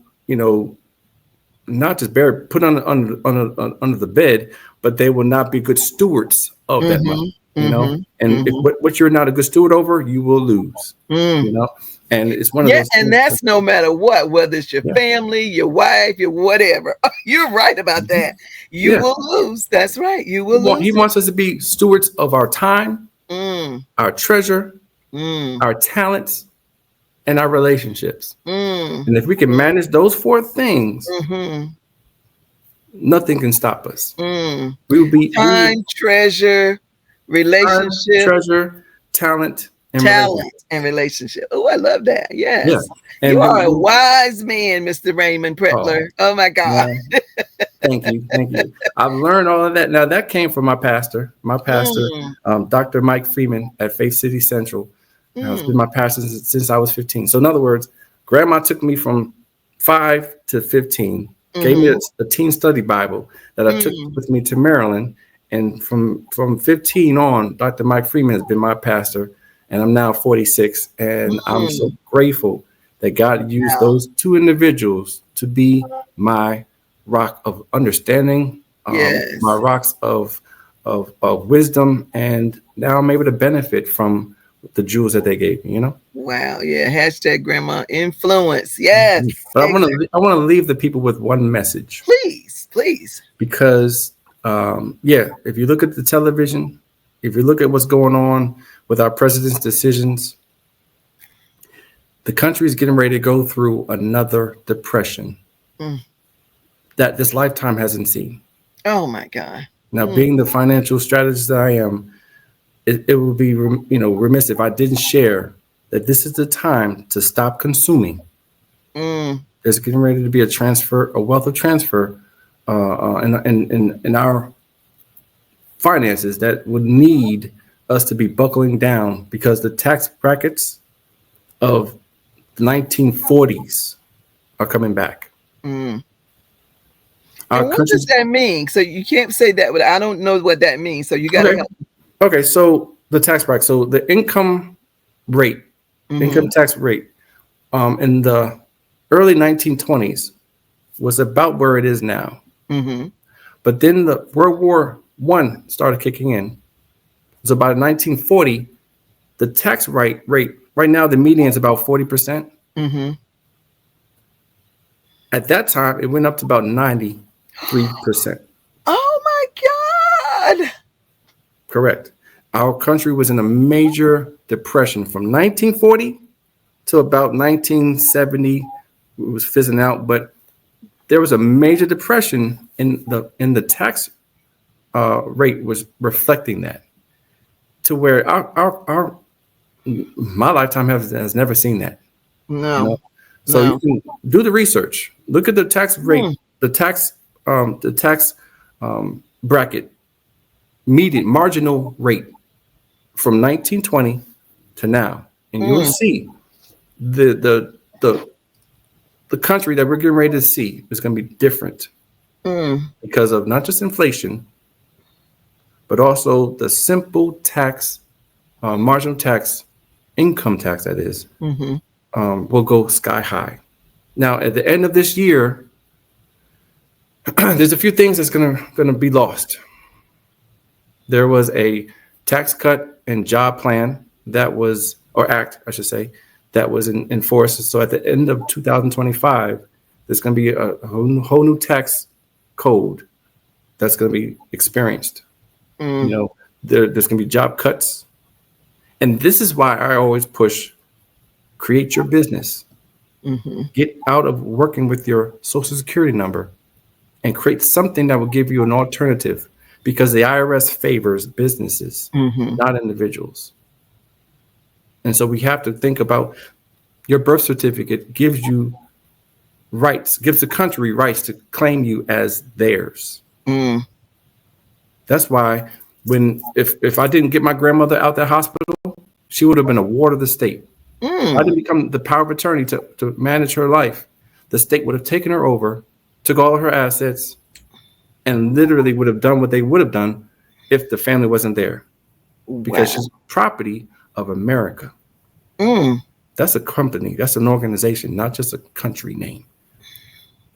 Speaker 2: not just bury, put under the bed, but they will not be good stewards of that money.
Speaker 1: mhm, mhm,
Speaker 2: And if
Speaker 1: mhm,
Speaker 2: what you're not a good steward over, you will lose.
Speaker 1: mm.
Speaker 2: You know, and it's one of
Speaker 1: Yeah,
Speaker 2: those
Speaker 1: and
Speaker 2: things.
Speaker 1: that's no matter what, whether it's your
Speaker 2: Yeah.
Speaker 1: family, your wife, your whatever. You're right about
Speaker 2: Mhm.
Speaker 1: that. You
Speaker 2: Yeah.
Speaker 1: will lose. That's right. You will
Speaker 2: He
Speaker 1: lose it.
Speaker 2: wants us to be stewards of our time,
Speaker 1: Mm,
Speaker 2: our treasure,
Speaker 1: mm,
Speaker 2: our talents, and our relationships.
Speaker 1: mm,
Speaker 2: And if we can manage those four things,
Speaker 1: mm-hmm,
Speaker 2: nothing can stop us.
Speaker 1: mm.
Speaker 2: We will
Speaker 1: Time, treasure,
Speaker 2: time,
Speaker 1: relationship,
Speaker 2: treasure, talent, and
Speaker 1: talent,
Speaker 2: relationships.
Speaker 1: and relationship. Oh, I love that.
Speaker 2: Yeah.
Speaker 1: Yes. You
Speaker 2: And
Speaker 1: are a wise man, Mr. Raymond
Speaker 2: oh
Speaker 1: Pretlor. Oh my God.
Speaker 2: man, thank you. Thank you. I've learned all of that. Now that came from my pastor,
Speaker 1: Mm,
Speaker 2: Dr. Mike Freeman at Faith City Central. Has been
Speaker 1: mm,
Speaker 2: my pastor since I was 15. So in other words, grandma took me from 5 to 15, gave me
Speaker 1: mm-hmm,
Speaker 2: a teen study Bible that I took
Speaker 1: mm,
Speaker 2: with me to Maryland. And from 15 on, Dr. Mike Freeman has been my pastor, and I'm now 46. And I'm so
Speaker 1: mm.
Speaker 2: grateful that God used
Speaker 1: Wow.
Speaker 2: those two individuals to be my rock of understanding, my
Speaker 1: Yes.
Speaker 2: rocks of wisdom, and now I'm able to benefit from the jewels that they gave me.
Speaker 1: Wow. Yeah. Hashtag grandma influence. Yes.
Speaker 2: But
Speaker 1: Exactly.
Speaker 2: I want to leave the people with one message,
Speaker 1: Please. Please.
Speaker 2: because yeah, if you look at the television, if you look at what's going on with our president's decisions, the country is getting ready to go through another depression
Speaker 1: Mm.
Speaker 2: that this lifetime hasn't seen.
Speaker 1: Oh my God.
Speaker 2: Now,
Speaker 1: Mm,
Speaker 2: being the financial strategist that I am, it would be remiss if I didn't share that this is the time to stop consuming.
Speaker 1: mm,
Speaker 2: There's getting ready to be a wealth of transfer in our finances that would need us to be buckling down, because the tax brackets of the 1940s are coming back.
Speaker 1: mm.
Speaker 2: Our
Speaker 1: And what does
Speaker 2: country's
Speaker 1: that mean? So you can't say that, but I don't know what that means. So you got to
Speaker 2: okay.
Speaker 1: help.
Speaker 2: Okay, so the tax bracket, so the rate, income
Speaker 1: Mm-hmm.
Speaker 2: tax rate, in the early 1920s was about where it is now.
Speaker 1: Mm-hmm.
Speaker 2: But then the World War One started kicking in. So by 1940, the tax rate right now, the median is about 40%.
Speaker 1: Mm-hmm.
Speaker 2: At that time, it went up to about 93%.
Speaker 1: Oh my God.
Speaker 2: Correct. Our country was in a major depression from 1940 to about 1970. It was fizzing out, but there was a major depression in the tax rate was reflecting that, to where our my lifetime has never seen that. You
Speaker 1: No.
Speaker 2: know, so you
Speaker 1: No.
Speaker 2: can do the research. Look at the tax rate
Speaker 1: Mm.
Speaker 2: the tax bracket median marginal rate from 1920 to now, and you'll
Speaker 1: Mm,
Speaker 2: see the the the the country that we're getting ready to see is going to be different
Speaker 1: mm,
Speaker 2: because of not just inflation, but also the simple tax, marginal tax, income tax that is,
Speaker 1: mm-hmm,
Speaker 2: will go sky high. Now, at the end of this year, there's a few things that's gonna be lost. There was a tax cut and job plan that was, or act, I should say, that was in force. So at the end of 2025, there's going to be a whole new tax code that's going to be experienced. You
Speaker 1: mm,
Speaker 2: know, there's going to be job cuts, and this is why I always push: create your business,
Speaker 1: mm-hmm,
Speaker 2: get out of working with your social security number, and create something that will give you an alternative. Because the IRS favors businesses,
Speaker 1: mm-hmm,
Speaker 2: not individuals. And so we have to think about your birth certificate gives you rights, gives the country rights to claim you as theirs.
Speaker 1: mm,
Speaker 2: That's why if I didn't get my grandmother out that hospital, she would have been a ward of the state. If I
Speaker 1: mm.
Speaker 2: didn't become the power of attorney to manage her life, the state would have taken her over, took all of her assets, and literally would have done what they would have done if the family wasn't there. Because
Speaker 1: Wow.
Speaker 2: she's property of America.
Speaker 1: Mm,
Speaker 2: That's a company, that's an organization, not just a country name.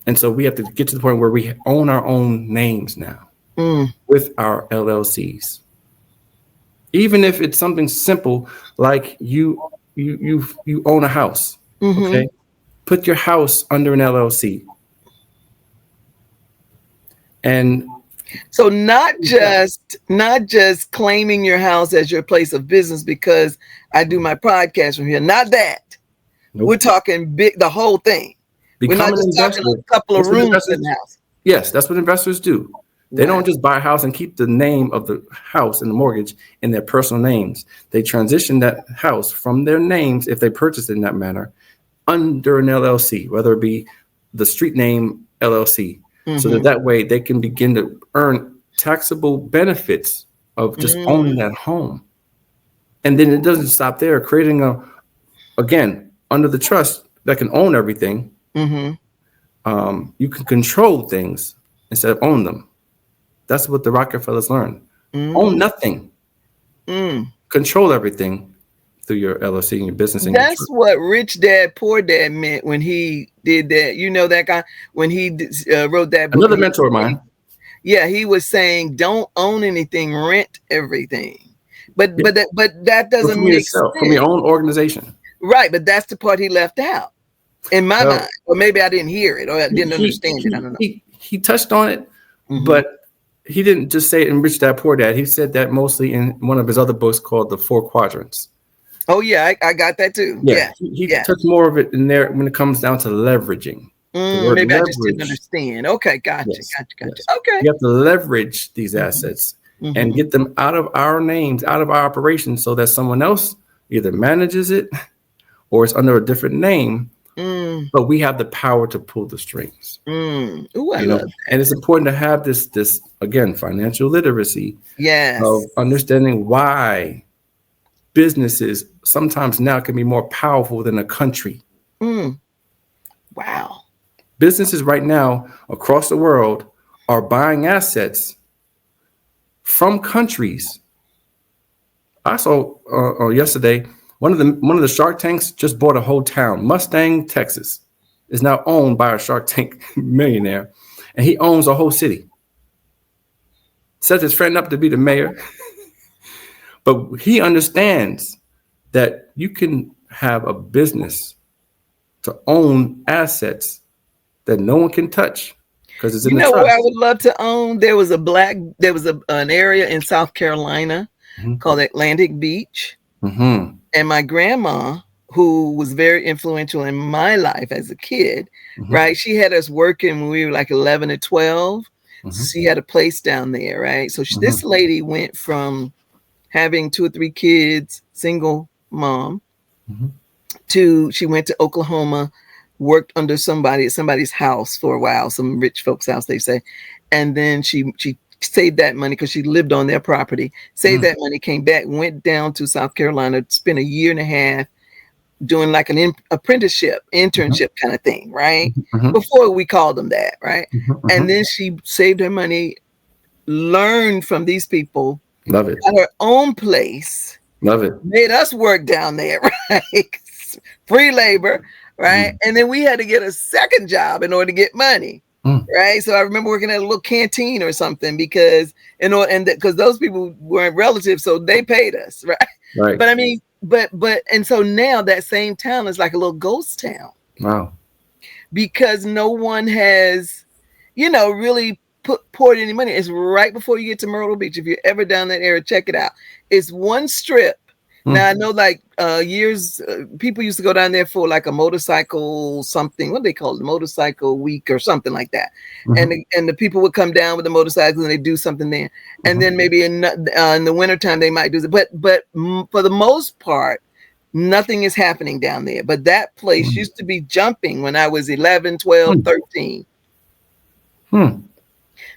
Speaker 2: And so we have to get to the point where we own our own names now
Speaker 1: mm,
Speaker 2: with our LLCs. Even if it's something simple like you own a house,
Speaker 1: mm-hmm.
Speaker 2: okay? Put your house under an LLC. And
Speaker 1: So not just claiming your house as your place of business because I do my podcast from here. Not that. We're
Speaker 2: nope.
Speaker 1: talking big, the whole thing. We're not
Speaker 2: Become an
Speaker 1: just talking
Speaker 2: investor.
Speaker 1: a couple of
Speaker 2: That's what
Speaker 1: rooms in
Speaker 2: investors,
Speaker 1: the house.
Speaker 2: yes, that's what investors do. They
Speaker 1: Wow.
Speaker 2: don't just buy a house and keep the name of the house and the mortgage in their personal names. They transition that house from their names, if they purchase it in that manner, under an LLC, whether it be the street name LLC, so that
Speaker 1: Mm-hmm.
Speaker 2: that way they can begin to earn taxable benefits of just owning
Speaker 1: Mm,
Speaker 2: that home. And then it doesn't stop there, creating again, under the trust that can own everything,
Speaker 1: mm-hmm.
Speaker 2: you can control things instead of own them. That's what the Rockefellers learned. Own
Speaker 1: Mm,
Speaker 2: nothing,
Speaker 1: mm.
Speaker 2: control everything through your LLC and your business and your
Speaker 1: That's
Speaker 2: trust.
Speaker 1: what Rich Dad Poor Dad meant when he did that. You know that guy when he wrote that book.
Speaker 2: Another mentor of mine.
Speaker 1: Yeah, he was saying don't own anything, rent everything. But
Speaker 2: Yeah,
Speaker 1: that
Speaker 2: but from
Speaker 1: doesn't make
Speaker 2: yourself, from
Speaker 1: sense,
Speaker 2: your own organization.
Speaker 1: right? But that's the part he left out in my
Speaker 2: Well,
Speaker 1: mind, or maybe I didn't hear it, or I
Speaker 2: he
Speaker 1: didn't
Speaker 2: he
Speaker 1: understand it. I
Speaker 2: he
Speaker 1: don't know.
Speaker 2: he touched on it,
Speaker 1: Hmm.
Speaker 2: but he didn't just say it in Rich Dad Poor Dad. He said that mostly in one of his other books called The Four Quadrants.
Speaker 1: Oh yeah, I got that too.
Speaker 2: Yeah,
Speaker 1: Yeah,
Speaker 2: he
Speaker 1: yeah.
Speaker 2: touched more of it in there when it comes down to leveraging. The word
Speaker 1: Maybe I just didn't
Speaker 2: leverage.
Speaker 1: understand. Okay, gotcha,
Speaker 2: Yes,
Speaker 1: gotcha.
Speaker 2: yes.
Speaker 1: Okay.
Speaker 2: You have to leverage these
Speaker 1: Hmm.
Speaker 2: assets and
Speaker 1: Hmm.
Speaker 2: get them out of our names, out of our operations, so that someone else either manages it or it's under a different name,
Speaker 1: Mm,
Speaker 2: but we have the power to pull the strings.
Speaker 1: mm. Ooh, I
Speaker 2: You
Speaker 1: love
Speaker 2: know,
Speaker 1: that.
Speaker 2: and it's important to have this again, financial literacy
Speaker 1: Yes.
Speaker 2: of understanding why businesses sometimes now can be more powerful than a country.
Speaker 1: Mm. Wow.
Speaker 2: Businesses right now across the world are buying assets from countries. I saw yesterday one of the Shark Tanks just bought a whole town. Mustang, Texas, is now owned by a Shark Tank millionaire, and he owns a whole city. Set his friend up to be the mayor, but he understands that you can have a business to own assets that no one can touch because it's in
Speaker 1: You
Speaker 2: the
Speaker 1: know where I
Speaker 2: trust.
Speaker 1: would love to own? There was an area in South Carolina
Speaker 2: Mm-hmm.
Speaker 1: called Atlantic Beach.
Speaker 2: Mm-hmm.
Speaker 1: And my grandma, who was very influential in my life as a kid,
Speaker 2: Mm-hmm.
Speaker 1: right? She had us working when we were like 11 or 12.
Speaker 2: Mm-hmm.
Speaker 1: She had a place down there, right? So
Speaker 2: Mm-hmm.
Speaker 1: this lady went from having two or three kids, single mom,
Speaker 2: Mm-hmm.
Speaker 1: to she went to Oklahoma worked under somebody at somebody's house for a while, some rich folks' house, they say. And then she saved that money because she lived on their property, saved
Speaker 2: Mm.
Speaker 1: that money, came back, went down to South Carolina, spent a year and a half doing like an apprenticeship,
Speaker 2: Mhm.
Speaker 1: internship kind of thing, right?
Speaker 2: Mhm.
Speaker 1: Before we called them that, right?
Speaker 2: Mhm.
Speaker 1: And
Speaker 2: Mhm.
Speaker 1: then she saved her money, learned from these people,
Speaker 2: Love it.
Speaker 1: got her own place,
Speaker 2: Love it.
Speaker 1: made us work down there, right? Free labor, right?
Speaker 2: Mm.
Speaker 1: And then we had to get a second job in order to get money,
Speaker 2: Mm.
Speaker 1: right? So I remember working at a little canteen or something because because those people weren't relatives, so they paid us, right?
Speaker 2: Right.
Speaker 1: But I mean, and so now that same town is like a little ghost town
Speaker 2: Wow.
Speaker 1: because no one has, really poured any money. It's right before you get to Myrtle Beach. If you're ever down that area, check it out. It's one strip. Now I
Speaker 2: Mm.
Speaker 1: know, like years, people used to go down there for like a motorcycle something. What do they call it? Motorcycle week or something like that. And
Speaker 2: Mhm.
Speaker 1: the people would come down with the motorcycles and they do something there. And
Speaker 2: Mhm.
Speaker 1: then maybe in the wintertime they might do it. But for the most part, nothing is happening down there. But that place
Speaker 2: Mm.
Speaker 1: used to be jumping when I was 11, 12,
Speaker 2: Mm.
Speaker 1: 13.
Speaker 2: Mm.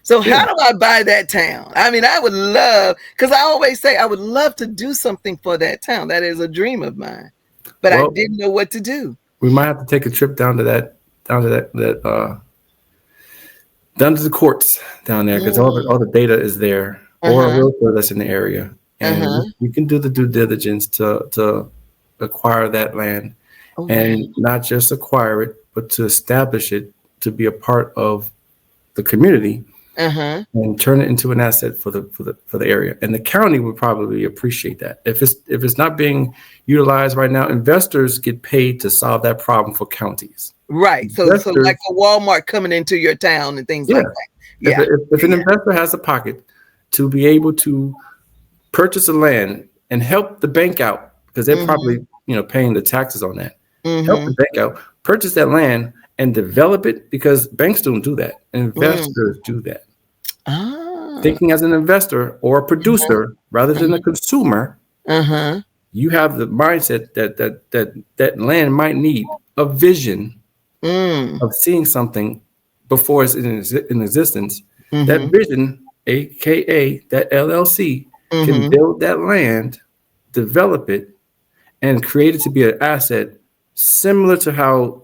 Speaker 1: So
Speaker 2: Yeah.
Speaker 1: how do I buy that town? I mean, I would love, because I always say I would love to do something for that town. That is a dream of mine, but I
Speaker 2: Well,
Speaker 1: didn't know what to do.
Speaker 2: we might have to take a trip down to down to the courts down there because
Speaker 1: Mm.
Speaker 2: all the data is there, or a
Speaker 1: Uh-huh.
Speaker 2: realtor that's in the area, and
Speaker 1: Uh-huh.
Speaker 2: you can do the due diligence to acquire that land,
Speaker 1: Oh, wow.
Speaker 2: and not just acquire it, but to establish it to be a part of the community
Speaker 1: Uh-huh.
Speaker 2: and turn it into an asset for the area. And the county would probably appreciate that. If it's not being utilized right now, investors get paid to solve that problem for counties.
Speaker 1: Right. So
Speaker 2: Investors,
Speaker 1: like a Walmart coming into your town and things
Speaker 2: yeah.
Speaker 1: like that. Yeah.
Speaker 2: If an
Speaker 1: Yeah.
Speaker 2: investor has a pocket to be able to purchase a land and help the bank out, because they're
Speaker 1: Mm-hmm.
Speaker 2: probably paying the taxes on that, help the
Speaker 1: Mm-hmm.
Speaker 2: bank out, purchase that land and develop it, because banks don't do that.
Speaker 1: Mm.
Speaker 2: Investors do that.
Speaker 1: Ah.
Speaker 2: Thinking as an investor or a producer rather than a consumer,
Speaker 1: Uh-huh.
Speaker 2: you have the mindset that land might need a vision
Speaker 1: Mm.
Speaker 2: of seeing something before it's in existence. That
Speaker 1: Mm-hmm.
Speaker 2: vision, aka that LLC, can
Speaker 1: Mm-hmm.
Speaker 2: build that land, develop it, and create it to be an asset, similar to how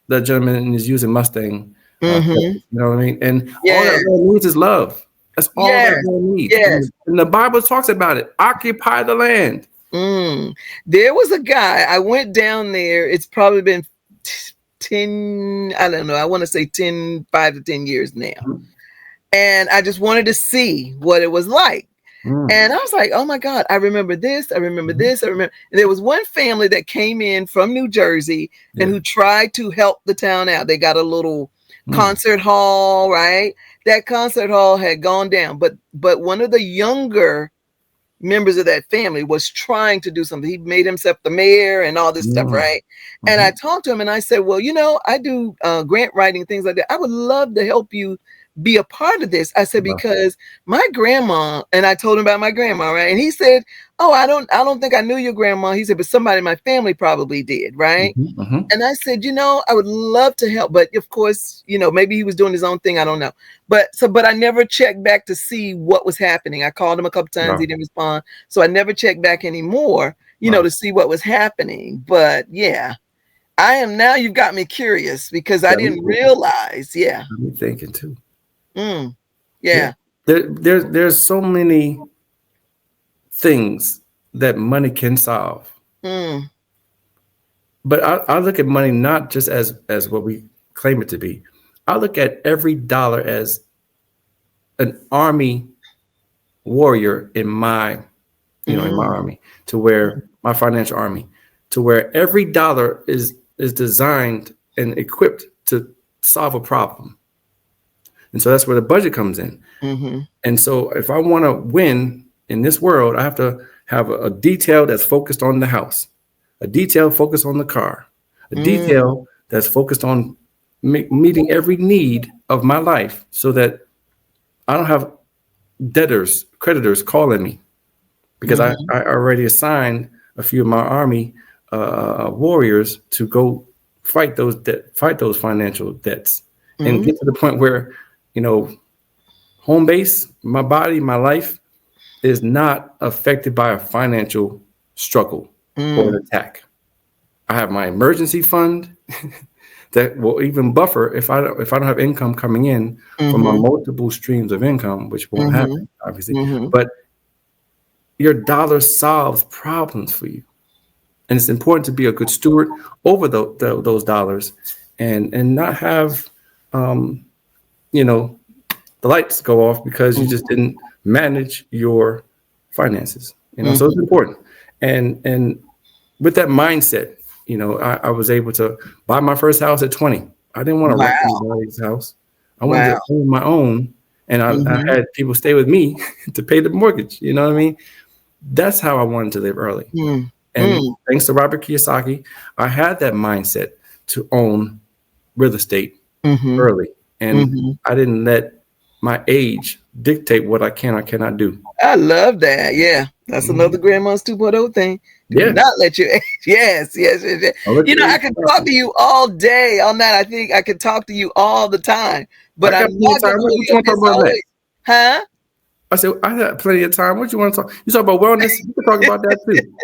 Speaker 2: that gentleman is using Mustang.
Speaker 1: Mm-hmm.
Speaker 2: You know what I mean? And all that
Speaker 1: Yes.
Speaker 2: land needs is love. That's all that
Speaker 1: Yes.
Speaker 2: land needs.
Speaker 1: Yes.
Speaker 2: And the Bible talks about it. Occupy the land.
Speaker 1: Mm. There was a guy, I went down there. It's probably been 10, I don't know. I want to say 10, 5 to 10 years now. And I just wanted to see what it was like.
Speaker 2: Mm.
Speaker 1: And I was like, oh my God, I remember this. I remember
Speaker 2: Mhm.
Speaker 1: this. I remember. And there was one family that came in from New Jersey and
Speaker 2: Yeah.
Speaker 1: who tried to help the town out. They got a little
Speaker 2: Mm.
Speaker 1: concert hall, right? That concert hall had gone down, but one of the younger members of that family was trying to do something. He made himself the mayor and all this stuff,
Speaker 2: Mm.
Speaker 1: right? And I
Speaker 2: Mhm.
Speaker 1: talked to him and I said, well, I do grant writing, things like that. I would love to help you be a part of this. I said,
Speaker 2: Wow.
Speaker 1: because my grandma, and I told him about my grandma, right? And he said, oh, I don't think I knew your grandma. He said, but somebody in my family probably did, right?
Speaker 2: Mhm. Mhm.
Speaker 1: And I said, I would love to help, but of course, maybe he was doing his own thing. I don't know. But I never checked back to see what was happening. I called him a couple times. He
Speaker 2: Wow.
Speaker 1: didn't respond. So I never checked back anymore,
Speaker 2: Wow.
Speaker 1: to see what was happening. But yeah, I am now. You've got me curious because I
Speaker 2: Got me
Speaker 1: didn't
Speaker 2: thinking.
Speaker 1: realize. Yeah.
Speaker 2: Got me thinking too.
Speaker 1: Mm,
Speaker 2: Yeah.
Speaker 1: yeah.
Speaker 2: There's so many things that money can solve.
Speaker 1: Mm,
Speaker 2: But I look at money not just as what we claim it to be. I look at every dollar as an army warrior in my
Speaker 1: mm,
Speaker 2: army, to where my financial army, to where every dollar is designed and equipped to solve a problem. And so that's where the budget comes in.
Speaker 1: mm-hmm,
Speaker 2: And so if I want to win in this world, I have to have a detail that's focused on the house, a detail focused on the car, a
Speaker 1: mm,
Speaker 2: detail that's focused on meeting every need of my life, so that I don't have creditors calling me, because
Speaker 1: mm-hmm,
Speaker 2: I already assigned a few of my army warriors to go fight those financial debts, and
Speaker 1: Mm,
Speaker 2: get to the point where, you know, home base, my body, my life is not affected by a financial struggle or
Speaker 1: mm,
Speaker 2: an attack. I have my emergency fund that will even buffer if I don't have income coming in from my
Speaker 1: mm-hmm,
Speaker 2: multiple streams of income, which won't
Speaker 1: mm-hmm,
Speaker 2: happen, obviously.
Speaker 1: mm-hmm.
Speaker 2: But your dollar solves problems for you, and it's important to be a good steward over those dollars, and not have you know the lights go off because you just didn't manage your finances. So it's
Speaker 1: Mm-hmm.
Speaker 2: important, and with that mindset, I was able to buy my first house at 20. I didn't want to rent
Speaker 1: Wow.
Speaker 2: anybody's house. I wanted
Speaker 1: Wow.
Speaker 2: to own my own, and I
Speaker 1: Mm-hmm.
Speaker 2: had people stay with me to pay the mortgage. You know what I mean? That's how I wanted to live early.
Speaker 1: Mm,
Speaker 2: And
Speaker 1: mm,
Speaker 2: thanks to Robert Kiyosaki, I had that mindset to own real estate
Speaker 1: mm-hmm.
Speaker 2: early, and
Speaker 1: Mm-hmm.
Speaker 2: I didn't let my age dictate what I can or cannot do.
Speaker 1: I love that. Yeah. That's
Speaker 2: Mhm.
Speaker 1: another Grandma's 2.0 thing. Do
Speaker 2: Yeah,
Speaker 1: not let your age. Yes, yes, yes, yes.
Speaker 2: I'll let your
Speaker 1: I
Speaker 2: age
Speaker 1: could
Speaker 2: stop
Speaker 1: talk
Speaker 2: you.
Speaker 1: to you all day on that. I think I could talk to you all the time,
Speaker 2: I
Speaker 1: but I'm
Speaker 2: got plenty of
Speaker 1: not going
Speaker 2: time.
Speaker 1: to
Speaker 2: What
Speaker 1: hold
Speaker 2: you
Speaker 1: you up.
Speaker 2: want to talk
Speaker 1: It's
Speaker 2: about
Speaker 1: always,
Speaker 2: next?
Speaker 1: huh?
Speaker 2: I said, I had plenty of time. What you want to talk? You talk about wellness? We can talk about that too.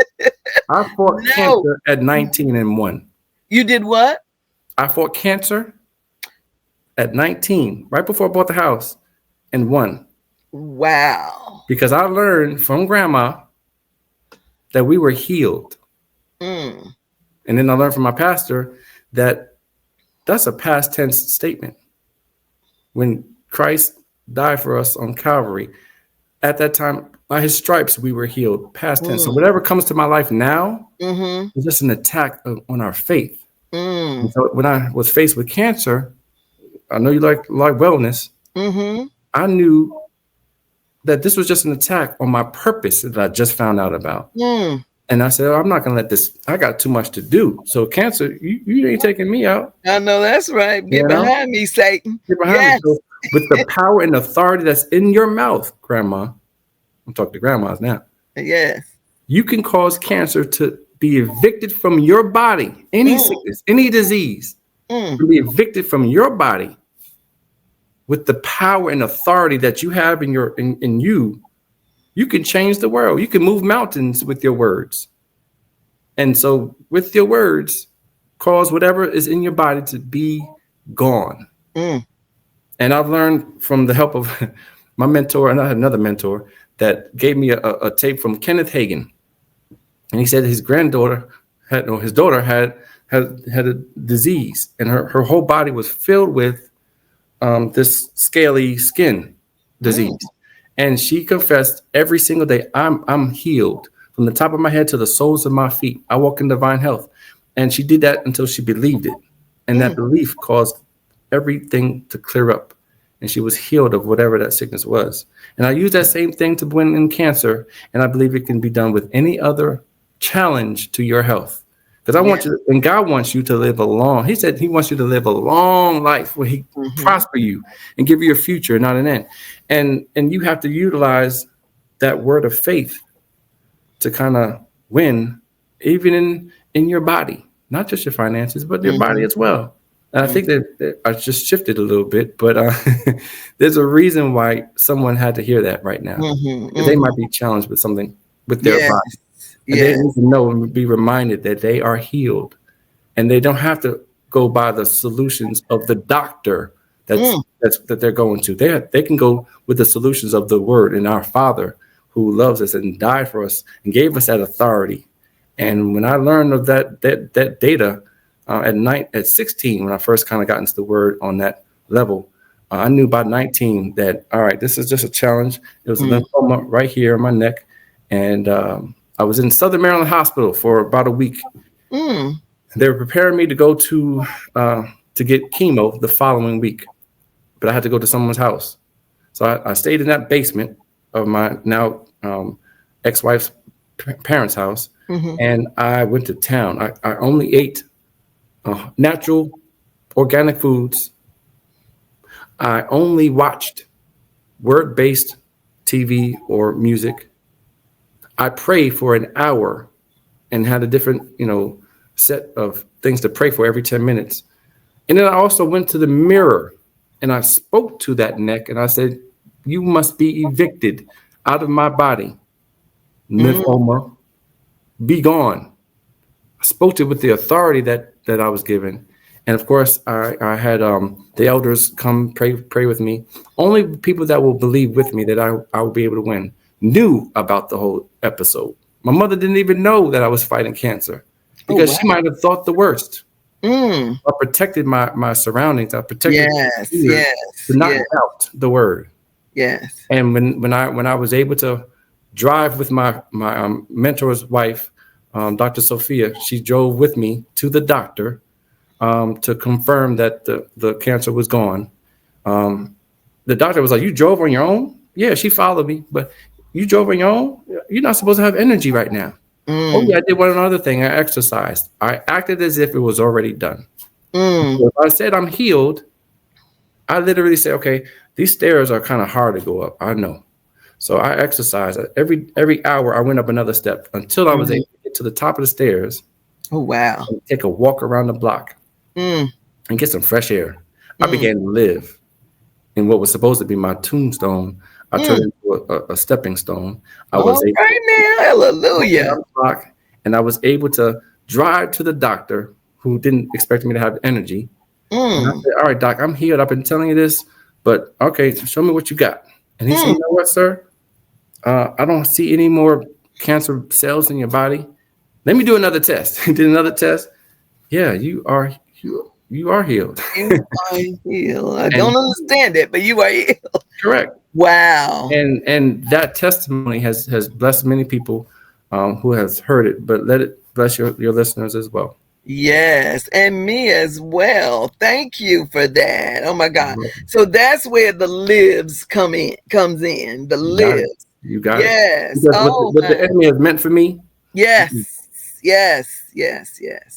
Speaker 2: I fought
Speaker 1: No.
Speaker 2: cancer at 19 and won.
Speaker 1: You did what?
Speaker 2: I fought cancer at 19, right before I bought the house, and won
Speaker 1: Wow.
Speaker 2: because I learned from grandma that we were healed.
Speaker 1: Mm,
Speaker 2: And then I learned from my pastor that that's a past tense statement. When Christ died for us on Calvary, at that time, by his stripes, we were healed, past tense. So
Speaker 1: mm,
Speaker 2: whatever comes to my life now
Speaker 1: mm-hmm,
Speaker 2: is just an attack on our faith. And
Speaker 1: mm,
Speaker 2: so when I was faced with cancer, I know you like wellness.
Speaker 1: mm-hmm,
Speaker 2: I knew that this was just an attack on my purpose that I just found out about.
Speaker 1: mm.
Speaker 2: And I said, oh, I'm not going to let this, I got too much to do. So cancer, you ain't taking me out,
Speaker 1: I know that's right.
Speaker 2: you
Speaker 1: Get
Speaker 2: know,
Speaker 1: behind me, Satan.
Speaker 2: get behind me.
Speaker 1: Yes.
Speaker 2: So with the power and authority that's in your mouth, grandma, I'm talking to grandmas now,
Speaker 1: Yes.
Speaker 2: you can cause cancer to be evicted from your body. Any
Speaker 1: Mm,
Speaker 2: sickness, any disease
Speaker 1: mm,
Speaker 2: can be evicted from your body with the power and authority that you have in you. You can change the world. You can move mountains with your words. And so with your words, cause whatever is in your body to be gone.
Speaker 1: mm,
Speaker 2: And I've learned from the help of my mentor, and I had another mentor that gave me a tape from Kenneth Hagin. And he said his granddaughter had, or his daughter had a disease, and her whole body was filled with this scaly skin disease.
Speaker 1: mm,
Speaker 2: And she confessed every single day, I'm healed from the top of my head to the soles of my feet. I walk in divine health. And she did that until she believed it. And that
Speaker 1: mm.
Speaker 2: belief caused everything to clear up. And she was healed of whatever that sickness was. And I use that same thing to win in cancer. And I believe it can be done with any other challenge to your health. Because I
Speaker 1: Yeah.
Speaker 2: want you, and God wants you to live a long, he said he wants you to live a long life where he
Speaker 1: Mm-hmm.
Speaker 2: prosper you and give you a future, not an end. And you have to utilize that word of faith to kind of win, even in your body, not just your finances, but your body
Speaker 1: Mm-hmm.
Speaker 2: as well. And I think
Speaker 1: Mm-hmm.
Speaker 2: that I just shifted a little bit, but there's a reason why someone had to hear that right now,
Speaker 1: Mm-hmm.
Speaker 2: because they
Speaker 1: Mm-hmm.
Speaker 2: might be challenged with something with their
Speaker 1: Yes.
Speaker 2: body, and they
Speaker 1: Yes.
Speaker 2: need to know and be reminded that they are healed, and they don't have to go by the solutions of the doctor
Speaker 1: Mm,
Speaker 2: that they're going to. They can go with the solutions of the Word and our Father who loves us and died for us and gave us that authority. And when I learned of that data at 16, when I first kind of got into the Word on that level, I knew by 19 that all right, this is just a challenge. It was a
Speaker 1: mm,
Speaker 2: lymphoma right here in my neck, and I was in Southern Maryland Hospital for about a week.
Speaker 1: mm,
Speaker 2: They were preparing me to go to get chemo the following week, but I had to go to someone's house. So I stayed in that basement of my now ex-wife's parents' house,
Speaker 1: mm-hmm.
Speaker 2: and I went to town. I only ate natural, organic foods. I only watched word-based TV or music. I prayed for an hour and had a different, set of things to pray for every 10 minutes. And then I also went to the mirror and I spoke to that neck and I said, you must be evicted out of my body. Lymphoma, be gone. I spoke to it with the authority that I was given. And of course, I had the elders come pray with me. Only people that will believe with me that I will be able to win knew about the whole episode. My mother didn't even know that I was fighting cancer because she might have thought the worst. I protected my surroundings. I protected to not doubt the word.
Speaker 1: Yes.
Speaker 2: And when I was able to drive with my mentor's wife, Dr. Sophia, she drove with me to the doctor to confirm that the cancer was gone. The doctor was like, you drove on your own? Yeah, she followed me, but you drove on your own? You're not supposed to have energy right now. Oh yeah, I did one other thing. I exercised. I acted as if it was already done. So if I said I'm healed, I literally say, okay, these stairs are kind of hard to go up. I know. So I exercised. Every hour I went up another step until I was able to get to the top of the stairs.
Speaker 1: Oh, wow.
Speaker 2: And take a walk around the block and get some fresh air. I began to live in what was supposed to be my tombstone. I turned into a stepping stone. I was able
Speaker 1: now, hallelujah.
Speaker 2: And I was able to drive to the doctor who didn't expect me to have energy. And I said, all right, doc, I'm healed. I've been telling you this, but okay, show me what you got. And he said, you know what, sir? I don't see any more cancer cells in your body. Let me do another test. He did another test. Yeah, you are healed. You are healed.
Speaker 1: I don't understand it, but you are healed.
Speaker 2: Correct.
Speaker 1: Wow.
Speaker 2: And that testimony has blessed many people who has heard it, but let it bless your listeners as well.
Speaker 1: Yes, and me as well. Thank you for that. Oh my God. So that's where the lives comes in. The lives.
Speaker 2: You got it.
Speaker 1: Yes.
Speaker 2: Because what the enemy has meant for me.
Speaker 1: Yes.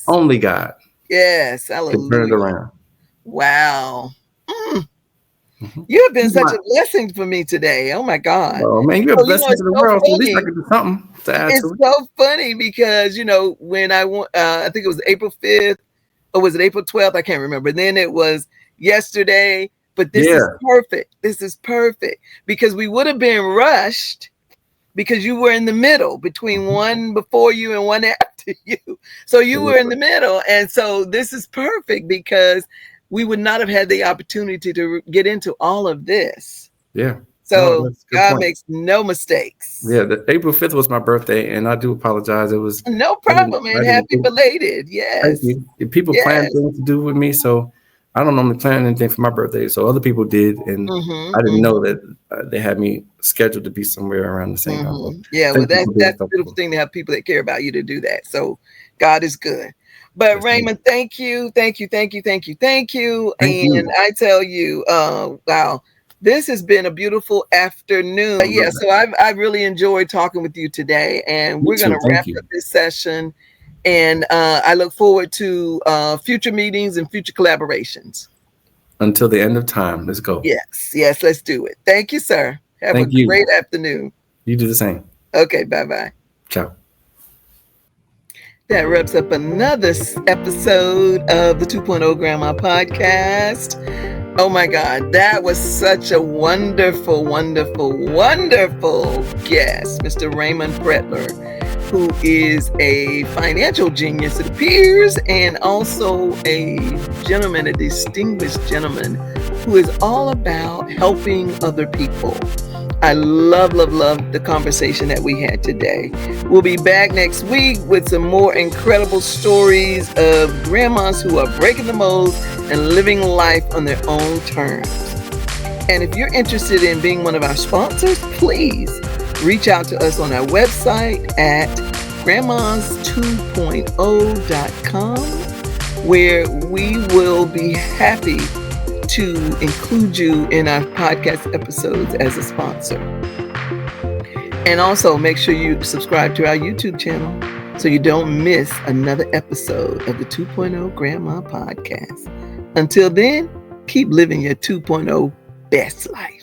Speaker 2: Only God.
Speaker 1: Yes. Hallelujah.
Speaker 2: Can turn it around.
Speaker 1: Wow. You have been such a blessing for me today. Oh my God.
Speaker 2: Oh man, you're a blessing to the world. So at least I can do something to add
Speaker 1: to it. It's so funny because when I went, I think it was April 5th, or was it April 12th? I can't remember. Then it was yesterday. But this is perfect. This is perfect because we would have been rushed because you were in the middle between one before you and one after you. So you were in the middle. And so this is perfect because we would not have had the opportunity to get into all of this.
Speaker 2: Yeah.
Speaker 1: So God makes no mistakes.
Speaker 2: Yeah. The April 5th was my birthday and I do apologize. It was
Speaker 1: no problem, man. Happy belated. Yes.
Speaker 2: Thank you. People plan things to do with me. So I don't normally plan anything for my birthday. So other people did. And I didn't know that they had me scheduled to be somewhere around the same time.
Speaker 1: Yeah. Well, that's the beautiful thing to have people that care about you to do that. So God is good. But Raymond, thank you. And I tell you, wow, this has been a beautiful afternoon. So I've really enjoyed talking with you today, and we're going to wrap up this session. And I look forward to future meetings and future collaborations.
Speaker 2: Until the end of time. Let's go.
Speaker 1: Yes, let's do it. Thank you, sir. Have a great afternoon.
Speaker 2: You do the same.
Speaker 1: Okay, bye-bye.
Speaker 2: Ciao.
Speaker 1: That wraps up another episode of the 2.0 Grandma Podcast. Oh my God, that was such a wonderful guest, Mr. Raymond Pretlor, who is a financial genius, it appears, and also a distinguished gentleman who is all about helping other people. I love the conversation that we had today. We'll be back next week with some more incredible stories of grandmas who are breaking the mold and living life on their own terms. And if you're interested in being one of our sponsors, please reach out to us on our website at grandmas2.0.com, where we will be happy to include you in our podcast episodes as a sponsor. And also make sure you subscribe to our YouTube channel so you don't miss another episode of the 2.0 Grandma Podcast. Until then, keep living your 2.0 best life.